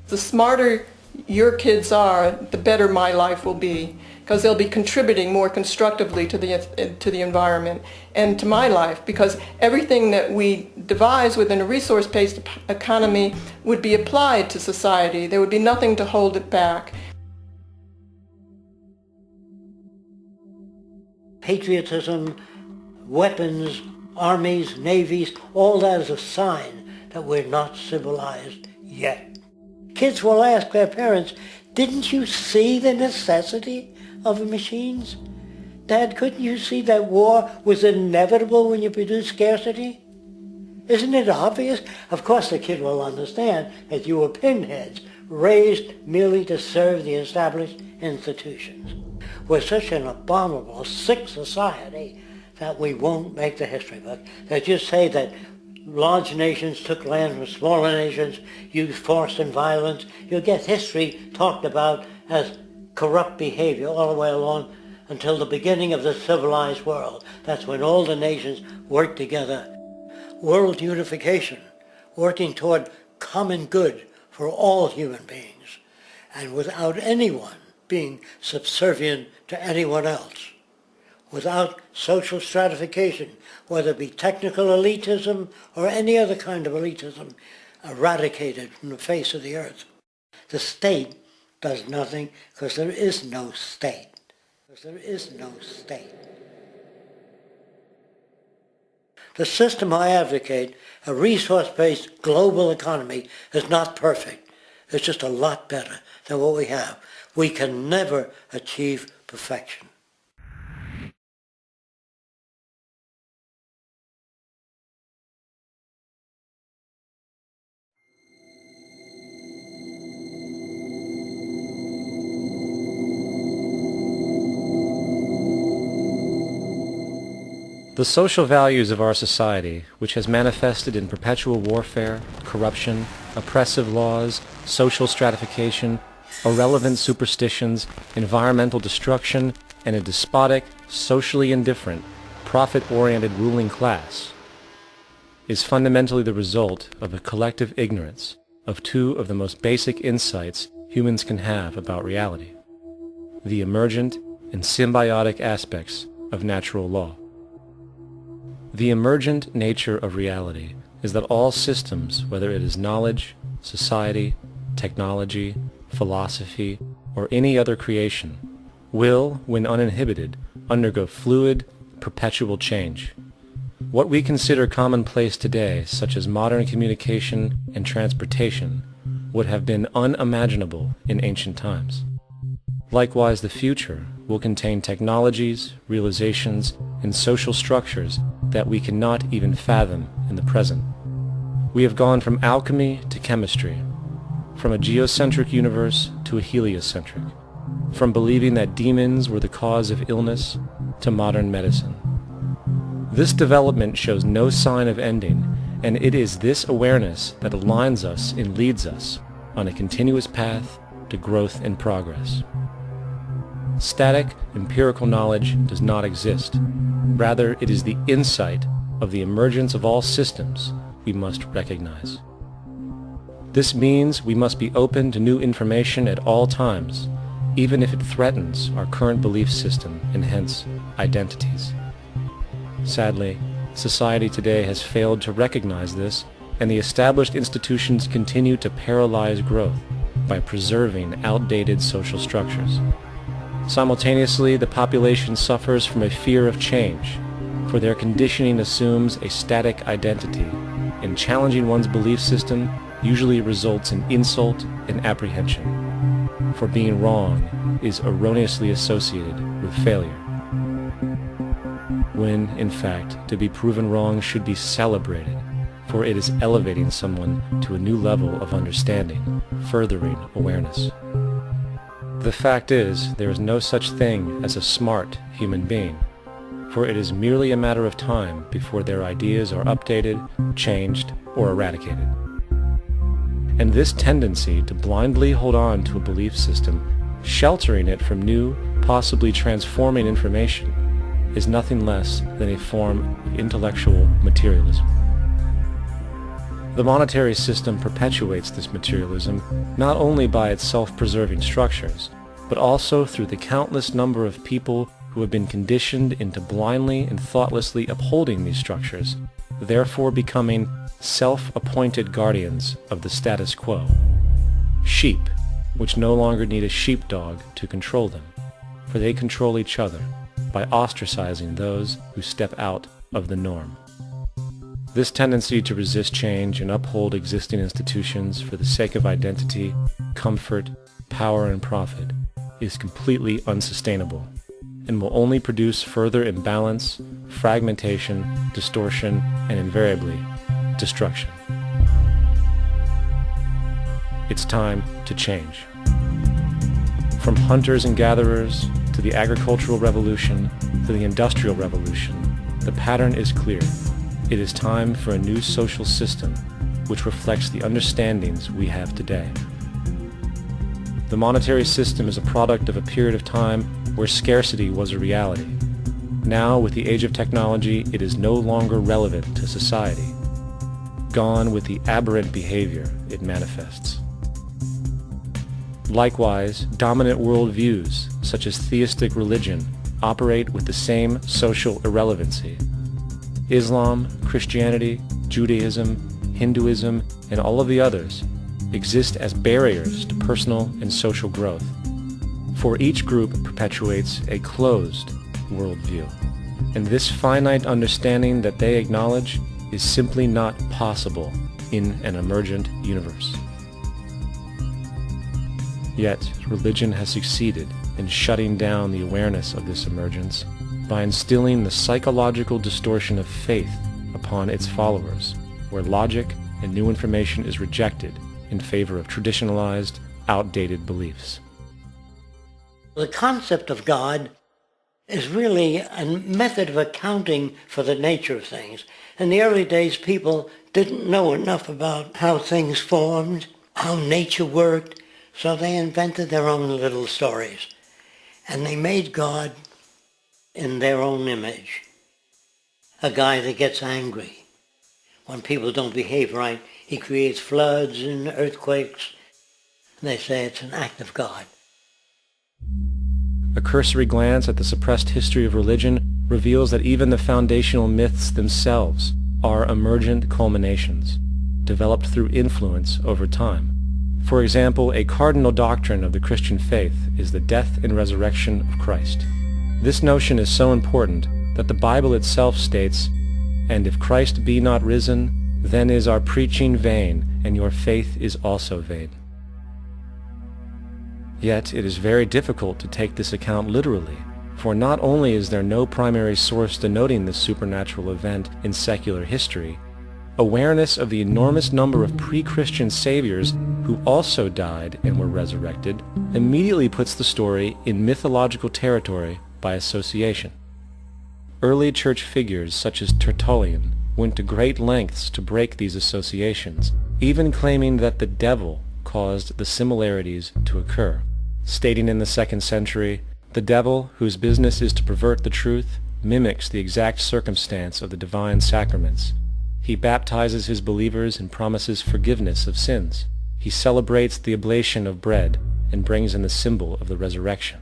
S8: The smarter your kids are, the better my life will be, because they'll be contributing more constructively to the environment and to my life, because everything that we devise within a resource-based economy would be applied to society. There would be nothing to hold it back.
S7: Patriotism, weapons, armies, navies, all that is a sign that we're not civilized yet. Kids will ask their parents, didn't you see the necessity of the machines? Dad, couldn't you see that war was inevitable when you produce scarcity? Isn't it obvious? Of course the kid will understand that you were pinheads, raised merely to serve the established institutions. We're such an abominable, sick society that we won't make the history book. They just say that large nations took land from smaller nations, used force and violence. You'll get history talked about as corrupt behavior all the way along until the beginning of the civilized world. That's when all the nations work together. World unification, working toward common good for all human beings, and without anyone being subservient to anyone else, without social stratification, whether it be technical elitism or any other kind of elitism, eradicated from the face of the earth. The state does nothing because there is no state. Because there is no state. The system I advocate, a resource-based global economy, is not perfect. It's just a lot better than what we have. We can never achieve perfection.
S1: The social values of our society, which has manifested in perpetual warfare, corruption, oppressive laws, social stratification, irrelevant superstitions, environmental destruction, and a despotic, socially indifferent, profit-oriented ruling class, is fundamentally the result of a collective ignorance of two of the most basic insights humans can have about reality: the emergent and symbiotic aspects of natural law. The emergent nature of reality is that all systems, whether it is knowledge, society, technology, philosophy, or any other creation, will, when uninhibited, undergo fluid, perpetual change. What we consider commonplace today, such as modern communication and transportation, would have been unimaginable in ancient times. Likewise, the future will contain technologies, realizations, and social structures that we cannot even fathom in the present. We have gone from alchemy to chemistry, from a geocentric universe to a heliocentric, from believing that demons were the cause of illness to modern medicine. This development shows no sign of ending, and it is this awareness that aligns us and leads us on a continuous path to growth and progress. Static, empirical knowledge does not exist. Rather, it is the insight of the emergence of all systems we must recognize. This means we must be open to new information at all times, even if it threatens our current belief system and hence identities. Sadly, society today has failed to recognize this, and the established institutions continue to paralyze growth by preserving outdated social structures. Simultaneously, the population suffers from a fear of change, for their conditioning assumes a static identity, and challenging one's belief system usually results in insult and apprehension, for being wrong is erroneously associated with failure, when, in fact, to be proven wrong should be celebrated, for it is elevating someone to a new level of understanding, furthering awareness. The fact is, there is no such thing as a smart human being, for it is merely a matter of time before their ideas are updated, changed, or eradicated. And this tendency to blindly hold on to a belief system, sheltering it from new, possibly transforming information, is nothing less than a form of intellectual materialism. The monetary system perpetuates this materialism not only by its self-preserving structures, but also through the countless number of people who have been conditioned into blindly and thoughtlessly upholding these structures, therefore becoming self-appointed guardians of the status quo. Sheep, which no longer need a sheepdog to control them, for they control each other by ostracizing those who step out of the norm. This tendency to resist change and uphold existing institutions for the sake of identity, comfort, power, and profit is completely unsustainable and will only produce further imbalance, fragmentation, distortion, and invariably, destruction. It's time to change. From hunters and gatherers to the agricultural revolution to the industrial revolution, the pattern is clear. It is time for a new social system which reflects the understandings we have today. The monetary system is a product of a period of time where scarcity was a reality. Now, with the age of technology, it is no longer relevant to society. Gone with the aberrant behavior it manifests. Likewise, dominant worldviews, such as theistic religion, operate with the same social irrelevancy. Islam, Christianity, Judaism, Hinduism, and all of the others exist as barriers to personal and social growth, for each group perpetuates a closed worldview, and this finite understanding that they acknowledge is simply not possible in an emergent universe. Yet, religion has succeeded in shutting down the awareness of this emergence by instilling the psychological distortion of faith upon its followers, where logic and new information is rejected in favor of traditionalized, outdated beliefs.
S7: The concept of God is really a method of accounting for the nature of things. In the early days, people didn't know enough about how things formed, how nature worked, so they invented their own little stories. And they made God in their own image. A guy that gets angry. When people don't behave right, he creates floods and earthquakes. They say it's an act of God.
S1: A cursory glance at the suppressed history of religion reveals that even the foundational myths themselves are emergent culminations, developed through influence over time. For example, a cardinal doctrine of the Christian faith is the death and resurrection of Christ. This notion is so important that the Bible itself states, "And if Christ be not risen, then is our preaching vain, and your faith is also vain." Yet it is very difficult to take this account literally, for not only is there no primary source denoting this supernatural event in secular history, Awareness of the enormous number of pre-Christian saviors who also died and were resurrected immediately puts the story in mythological territory by association. Early church figures such as Tertullian went to great lengths to break these associations, even claiming that the devil caused the similarities to occur, stating in the 2nd century, "The devil, whose business is to pervert the truth, mimics the exact circumstance of the divine sacraments. He baptizes his believers and promises forgiveness of sins. He celebrates the oblation of bread and brings in the symbol of the resurrection.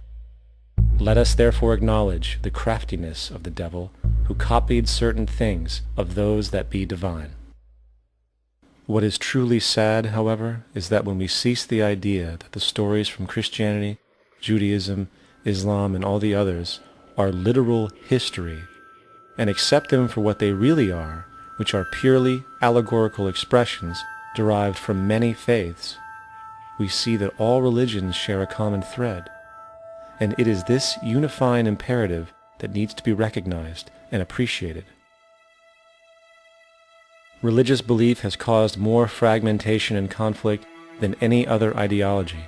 S1: Let us therefore acknowledge the craftiness of the devil, who copied certain things of those that be divine." What is truly sad, however, is that when we cease the idea that the stories from Christianity, Judaism, Islam, and all the others are literal history, and accept them for what they really are, which are purely allegorical expressions derived from many faiths, we see that all religions share a common thread, and it is this unifying imperative that needs to be recognized and appreciated. Religious belief has caused more fragmentation and conflict than any other ideology.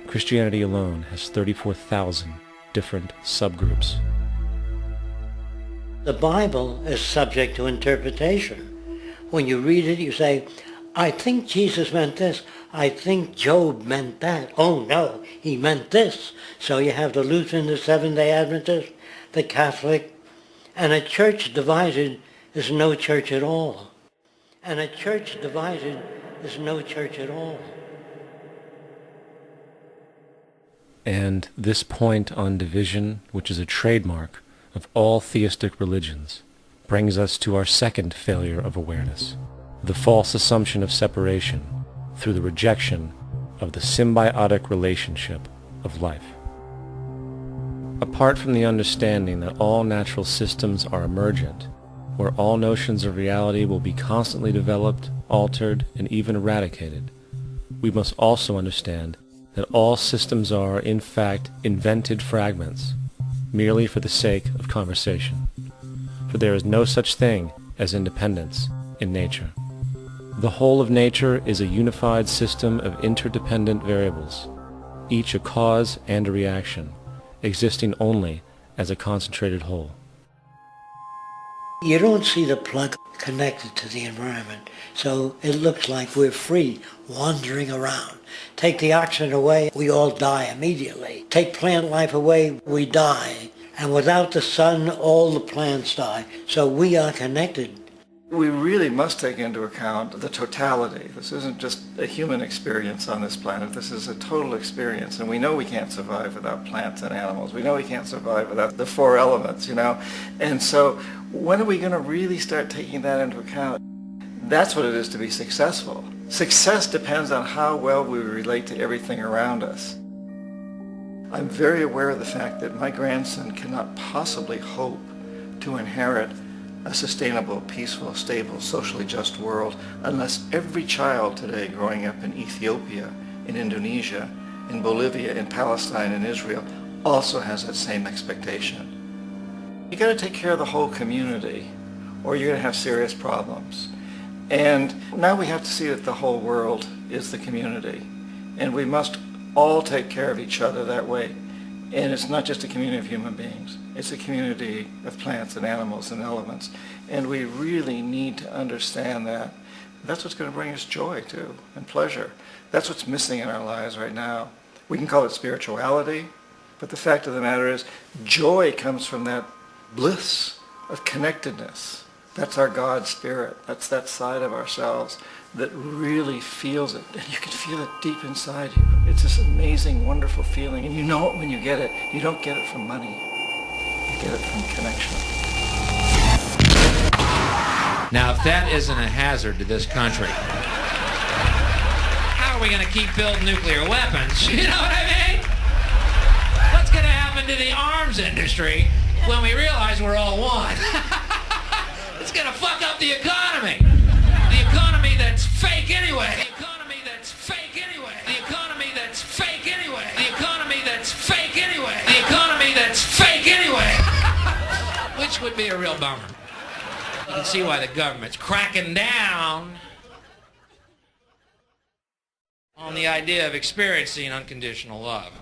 S1: Christianity alone has 34,000 different subgroups.
S7: The Bible is subject to interpretation. When you read it, you say, I think Jesus meant this. I think Job meant that. Oh no, he meant this. So you have the Lutheran, the Seventh-day Adventist, the Catholic, and a church divided is no church at all. And a church divided is no church at all.
S1: And this point on division, which is a trademark of all theistic religions, brings us to our second failure of awareness, the false assumption of separation through the rejection of the symbiotic relationship of life. Apart from the understanding that all natural systems are emergent, where all notions of reality will be constantly developed, altered, and even eradicated, we must also understand that all systems are, in fact, invented fragments, merely for the sake of conversation. For there is no such thing as independence in nature. The whole of nature is a unified system of interdependent variables, each a cause and a reaction, existing only as a concentrated whole.
S7: You don't see the plug connected to the environment, so it looks like we're free, wandering around. Take the oxygen away, we all die immediately. Take plant life away, we die. And without the sun, all the plants die. So we are connected.
S4: We really must take into account the totality. This isn't just a human experience on this planet. This is a total experience. And we know we can't survive without plants and animals. We know we can't survive without the four elements, you know. And so when are we going to really start taking that into account? That's what it is to be successful. Success depends on how well we relate to everything around us. I'm very aware of the fact that my grandson cannot possibly hope to inherit a sustainable, peaceful, stable, socially just world unless every child today growing up in Ethiopia, in Indonesia, in Bolivia, in Palestine, in Israel also has that same expectation. You got to take care of the whole community or you're going to have serious problems. And now we have to see that the whole world is the community. And we must all take care of each other that way. And it's not just a community of human beings. It's a community of plants and animals and elements. And we really need to understand that. That's what's going to bring us joy, too, and pleasure. That's what's missing in our lives right now. We can call it spirituality, but the fact of the matter is joy comes from that bliss of connectedness. That's our God spirit. That's that side of ourselves that really feels it. And you can feel it deep inside you. It's this amazing, wonderful feeling. And you know it when you get it. You don't get it from money. You get it from connection.
S9: Now, if that isn't a hazard to this country, how are we going to keep building nuclear weapons? You know what I mean? What's going to happen to the arms industry when we realize we're all one? It's going to fuck up the economy. The economy that's fake anyway. The economy that's fake anyway. The economy that's fake anyway. The economy that's fake anyway. The economy that's fake anyway. Which would be a real bummer. You can see why the government's cracking down on the idea of experiencing unconditional love.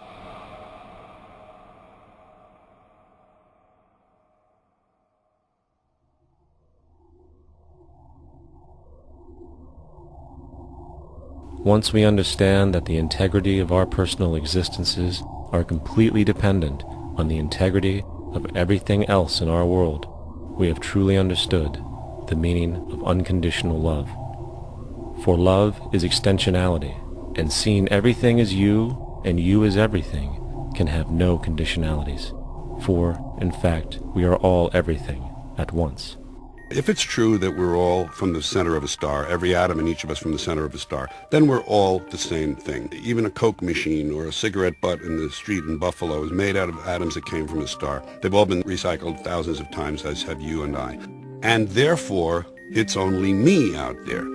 S1: Once we understand that the integrity of our personal existences are completely dependent on the integrity of everything else in our world, we have truly understood the meaning of unconditional love. For love is extensionality, and seeing everything as you and you as everything can have no conditionalities. For, in fact, we are all everything at once.
S10: If it's true that we're all from the center of a star, every atom in each of us from the center of a star, then we're all the same thing. Even a Coke machine or a cigarette butt in the street in Buffalo is made out of atoms that came from a star. They've all been recycled thousands of times, as have you and I. And therefore, it's only me out there.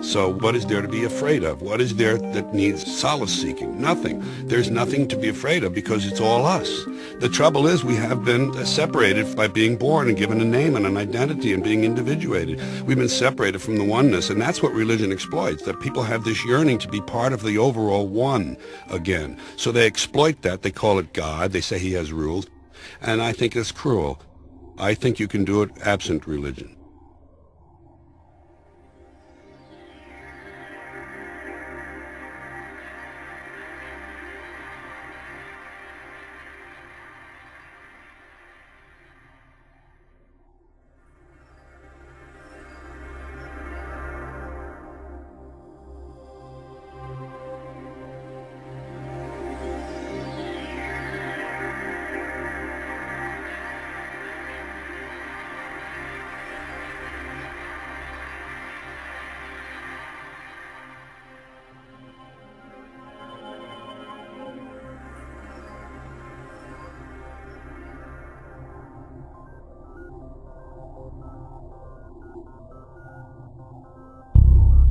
S10: So what is there to be afraid of? What is there that needs solace-seeking? Nothing. There's nothing to be afraid of because it's all us. The trouble is we have been separated by being born and given a name and an identity and being individuated. We've been separated from the oneness, and that's what religion exploits, that people have this yearning to be part of the overall one again. So they exploit that. They call it God. They say he has rules. And I think it's cruel. I think you can do it absent religion.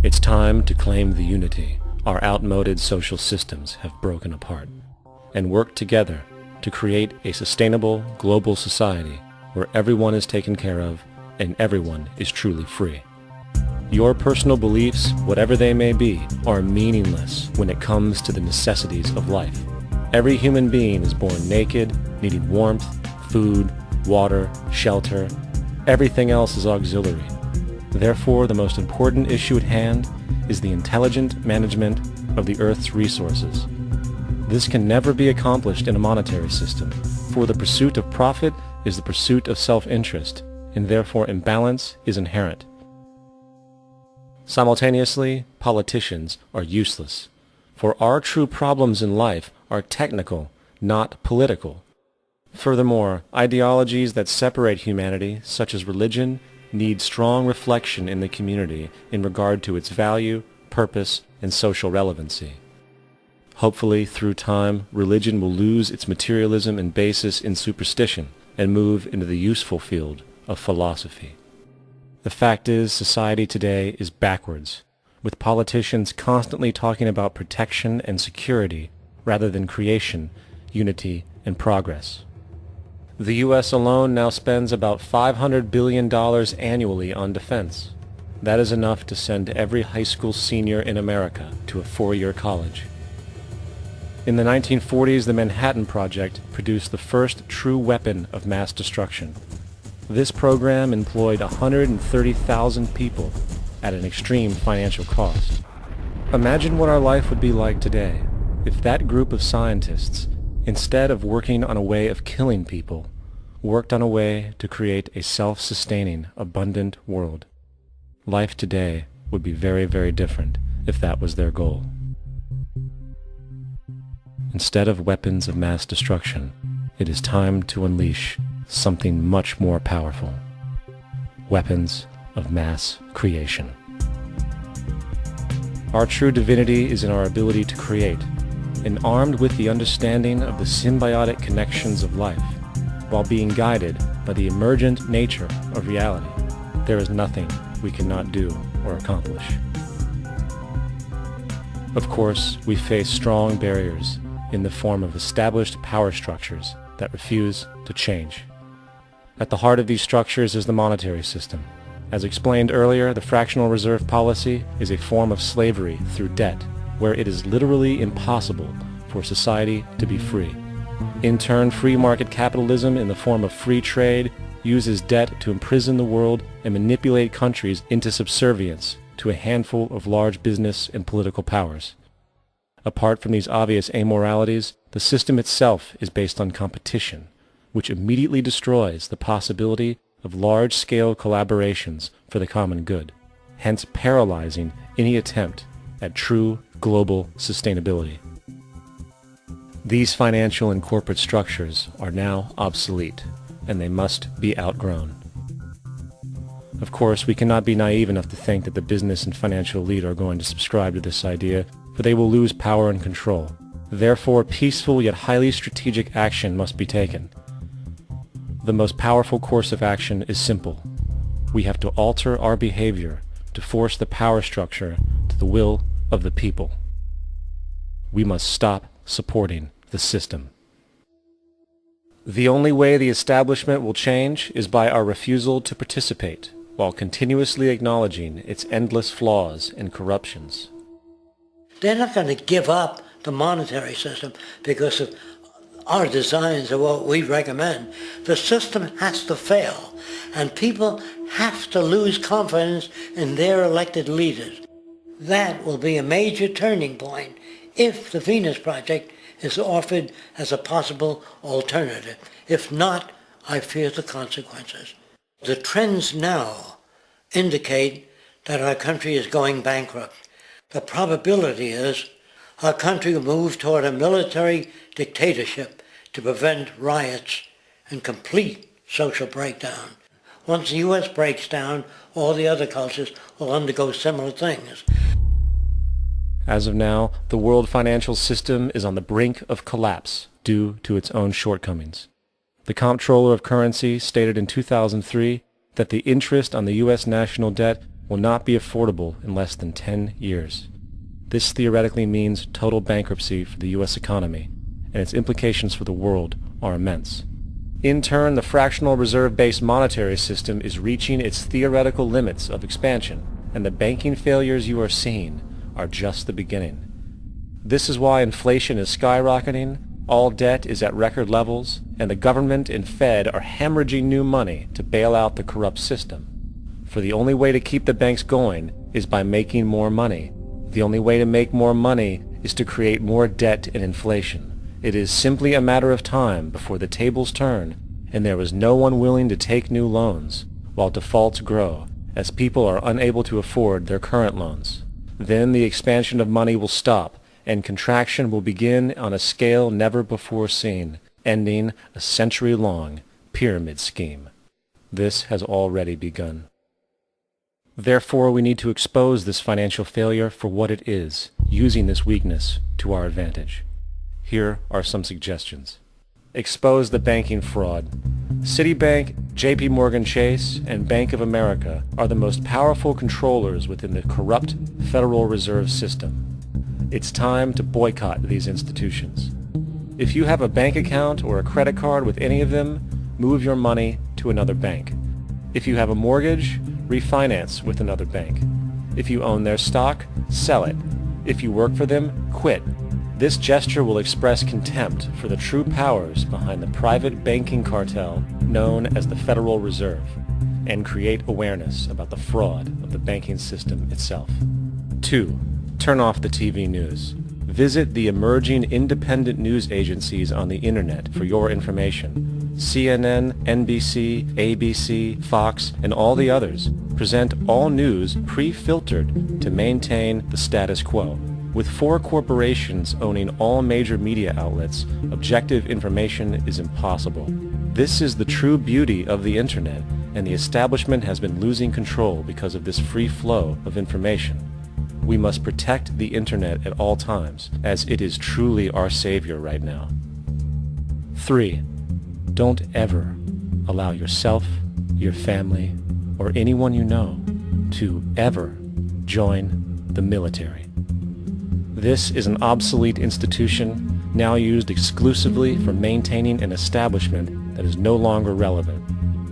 S1: It's time to claim the unity our outmoded social systems have broken apart, and work together to create a sustainable global society where everyone is taken care of and everyone is truly free. Your personal beliefs, whatever they may be, are meaningless when it comes to the necessities of life. Every human being is born naked, needing warmth, food, water, shelter. Everything else is auxiliary. Therefore, the most important issue at hand is the intelligent management of the Earth's resources. This can never be accomplished in a monetary system, for the pursuit of profit is the pursuit of self-interest, and therefore imbalance is inherent. Simultaneously, politicians are useless, for our true problems in life are technical, not political. Furthermore, ideologies that separate humanity, such as religion, need strong reflection in the community in regard to its value, purpose, and social relevancy. Hopefully, through time, religion will lose its materialism and basis in superstition and move into the useful field of philosophy. The fact is, society today is backwards, with politicians constantly talking about protection and security rather than creation, unity, and progress. The U.S. alone now spends about $500 billion annually on defense. That is enough to send every high school senior in America to a four-year college. In the 1940s, the Manhattan Project produced the first true weapon of mass destruction. This program employed 130,000 people at an extreme financial cost. Imagine what our life would be like today if that group of scientists, instead of working on a way of killing people, worked on a way to create a self-sustaining, abundant world. Life today would be very, very different if that was their goal. Instead of weapons of mass destruction, it is time to unleash something much more powerful. Weapons of mass creation. Our true divinity is in our ability to create, and armed with the understanding of the symbiotic connections of life, while being guided by the emergent nature of reality, there is nothing we cannot do or accomplish. Of course, we face strong barriers in the form of established power structures that refuse to change. At the heart of these structures is the monetary system, As explained earlier, the fractional reserve policy is a form of slavery through debt, where it is literally impossible for society to be free. In turn, free market capitalism in the form of free trade uses debt to imprison the world and manipulate countries into subservience to a handful of large business and political powers. Apart from these obvious amoralities, the system itself is based on competition, which immediately destroys the possibility of large-scale collaborations for the common good, hence paralyzing any attempt at true global sustainability. These financial and corporate structures are now obsolete, and they must be outgrown. Of course, we cannot be naive enough to think that the business and financial elite are going to subscribe to this idea, for they will lose power and control. Therefore, peaceful yet highly strategic action must be taken. The most powerful course of action is simple. We have to alter our behavior to force the power structure to the will of the people. We must stop supporting the system. The only way the establishment will change is by our refusal to participate, while continuously acknowledging its endless flaws and corruptions.
S7: They're not going to give up the monetary system because of our designs of what we recommend. The system has to fail, and people have to lose confidence in their elected leaders. That will be a major turning point if the Venus Project is offered as a possible alternative. If not, I fear the consequences. The trends now indicate that our country is going bankrupt. The probability is our country will move toward a military dictatorship to prevent riots and complete social breakdown. Once the U.S. breaks down, all the other cultures will undergo similar things.
S1: As of now, the world financial system is on the brink of collapse due to its own shortcomings. The Comptroller of Currency stated in 2003 that the interest on the U.S. national debt will not be affordable in less than 10 years. This theoretically means total bankruptcy for the U.S. economy, and its implications for the world are immense. In turn, the fractional reserve-based monetary system is reaching its theoretical limits of expansion, and the banking failures you are seeing are just the beginning. This is why inflation is skyrocketing, all debt is at record levels, and the government and Fed are hemorrhaging new money to bail out the corrupt system. For the only way to keep the banks going is by making more money. The only way to make more money is to create more debt and inflation. It is simply a matter of time before the tables turn, and there is no one willing to take new loans, while defaults grow, as people are unable to afford their current loans. Then the expansion of money will stop, and contraction will begin on a scale never before seen, ending a century-long pyramid scheme. This has already begun. Therefore, we need to expose this financial failure for what it is, using this weakness to our advantage. Here are some suggestions. Expose the banking fraud. Citibank, J.P.Morgan Chase, and Bank of America are the most powerful controllers within the corrupt Federal Reserve System. It's time to boycott these institutions. If you have a bank account or a credit card with any of them, move your money to another bank. If you have a mortgage, refinance with another bank. If you own their stock, sell it. If you work for them, quit. This gesture will express contempt for the true powers behind the private banking cartel known as the Federal Reserve, and create awareness about the fraud of the banking system itself. 2. Turn off the TV news. Visit the emerging independent news agencies on the internet for your information. CNN, NBC, ABC, Fox, and all the others present all news pre-filtered to maintain the status quo. With 4 corporations owning all major media outlets, objective information is impossible. This is the true beauty of the internet, and the establishment has been losing control because of this free flow of information. We must protect the internet at all times, as it is truly our savior right now. 3. Don't ever allow yourself, your family, or anyone you know to ever join the military. This is an obsolete institution now used exclusively for maintaining an establishment that is no longer relevant.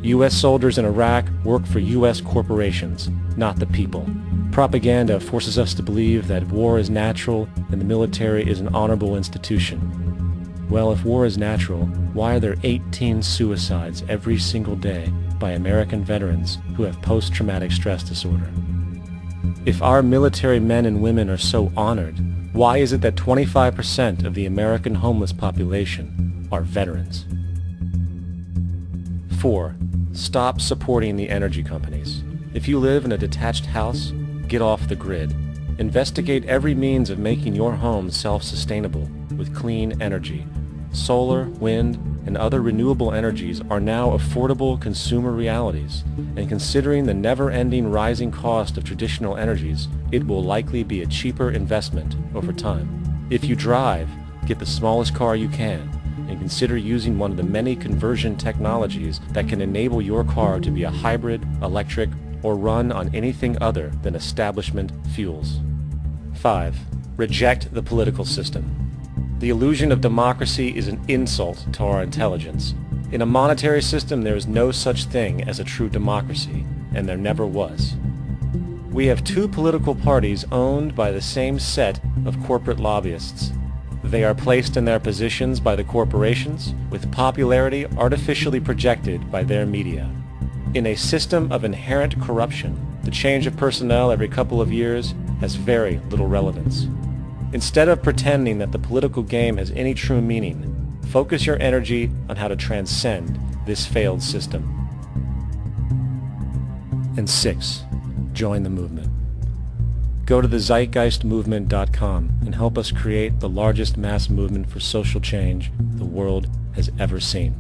S1: U.S. soldiers in Iraq work for U.S. corporations, not the people. Propaganda forces us to believe that war is natural and the military is an honorable institution. Well, if war is natural, why are there 18 suicides every single day by American veterans who have post-traumatic stress disorder? If our military men and women are so honored, why is it that 25% of the American homeless population are veterans? 4. Stop supporting the energy companies. If you live in a detached house, get off the grid. Investigate every means of making your home self-sustainable with clean energy. Solar, wind, and other renewable energies are now affordable consumer realities, and considering the never-ending rising cost of traditional energies, it will likely be a cheaper investment over time. If you drive, get the smallest car you can, and consider using one of the many conversion technologies that can enable your car to be a hybrid, electric, or run on anything other than establishment fuels. 5. Reject the political system. The illusion of democracy is an insult to our intelligence. In a monetary system, there is no such thing as a true democracy, and there never was. We have two political parties owned by the same set of corporate lobbyists. They are placed in their positions by the corporations, with popularity artificially projected by their media. In a system of inherent corruption, the change of personnel every couple of years has very little relevance. Instead of pretending that the political game has any true meaning, focus your energy on how to transcend this failed system. And 6. Join the movement. Go to the zeitgeistmovement.com and help us create the largest mass movement for social change the world has ever seen.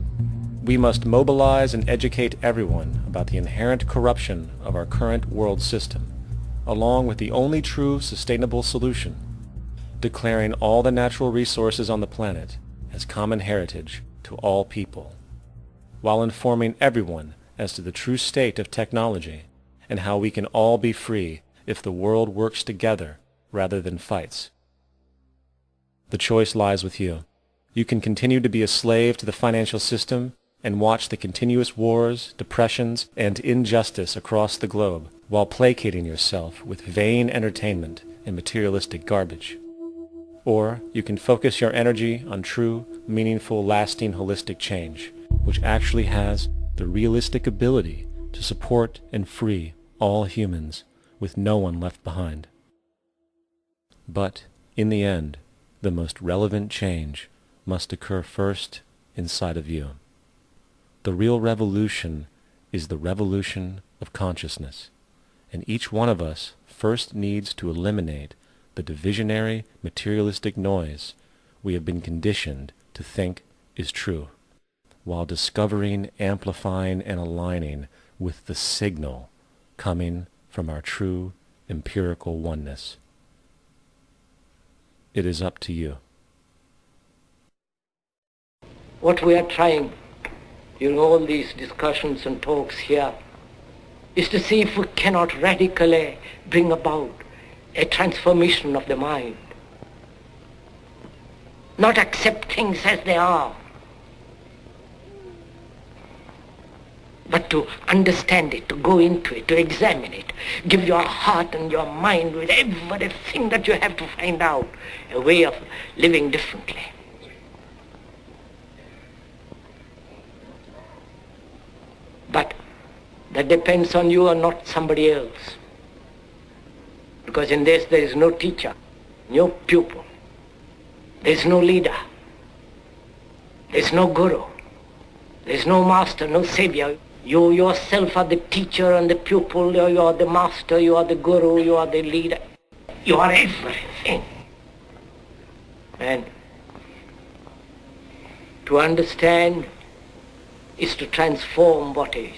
S1: We must mobilize and educate everyone about the inherent corruption of our current world system, along with the only true sustainable solution, declaring all the natural resources on the planet as common heritage to all people, while informing everyone as to the true state of technology and how we can all be free if the world works together rather than fights. The choice lies with you. You can continue to be a slave to the financial system and watch the continuous wars, depressions, and injustice across the globe while placating yourself with vain entertainment and materialistic garbage. Or you can focus your energy on true, meaningful, lasting, holistic change, which actually has the realistic ability to support and free all humans with no one left behind. But, in the end, the most relevant change must occur first inside of you. The real revolution is the revolution of consciousness, and each one of us first needs to eliminate the divisionary, materialistic noise we have been conditioned to think is true, while discovering, amplifying, and aligning with the signal coming from our true empirical oneness. It is up to you.
S11: What we are trying in all these discussions and talks here is to see if we cannot radically bring about a transformation of the mind. Not accept things as they are, but to understand it, to go into it, to examine it, give your heart and your mind with everything that you have to find out a way of living differently. But that depends on you and not somebody else. Because in this there is no teacher, no pupil, there is no leader, there is no guru, there is no master, no savior. You yourself are the teacher and the pupil, you are the master, you are the guru, you are the leader. You are everything. And to understand is to transform what is.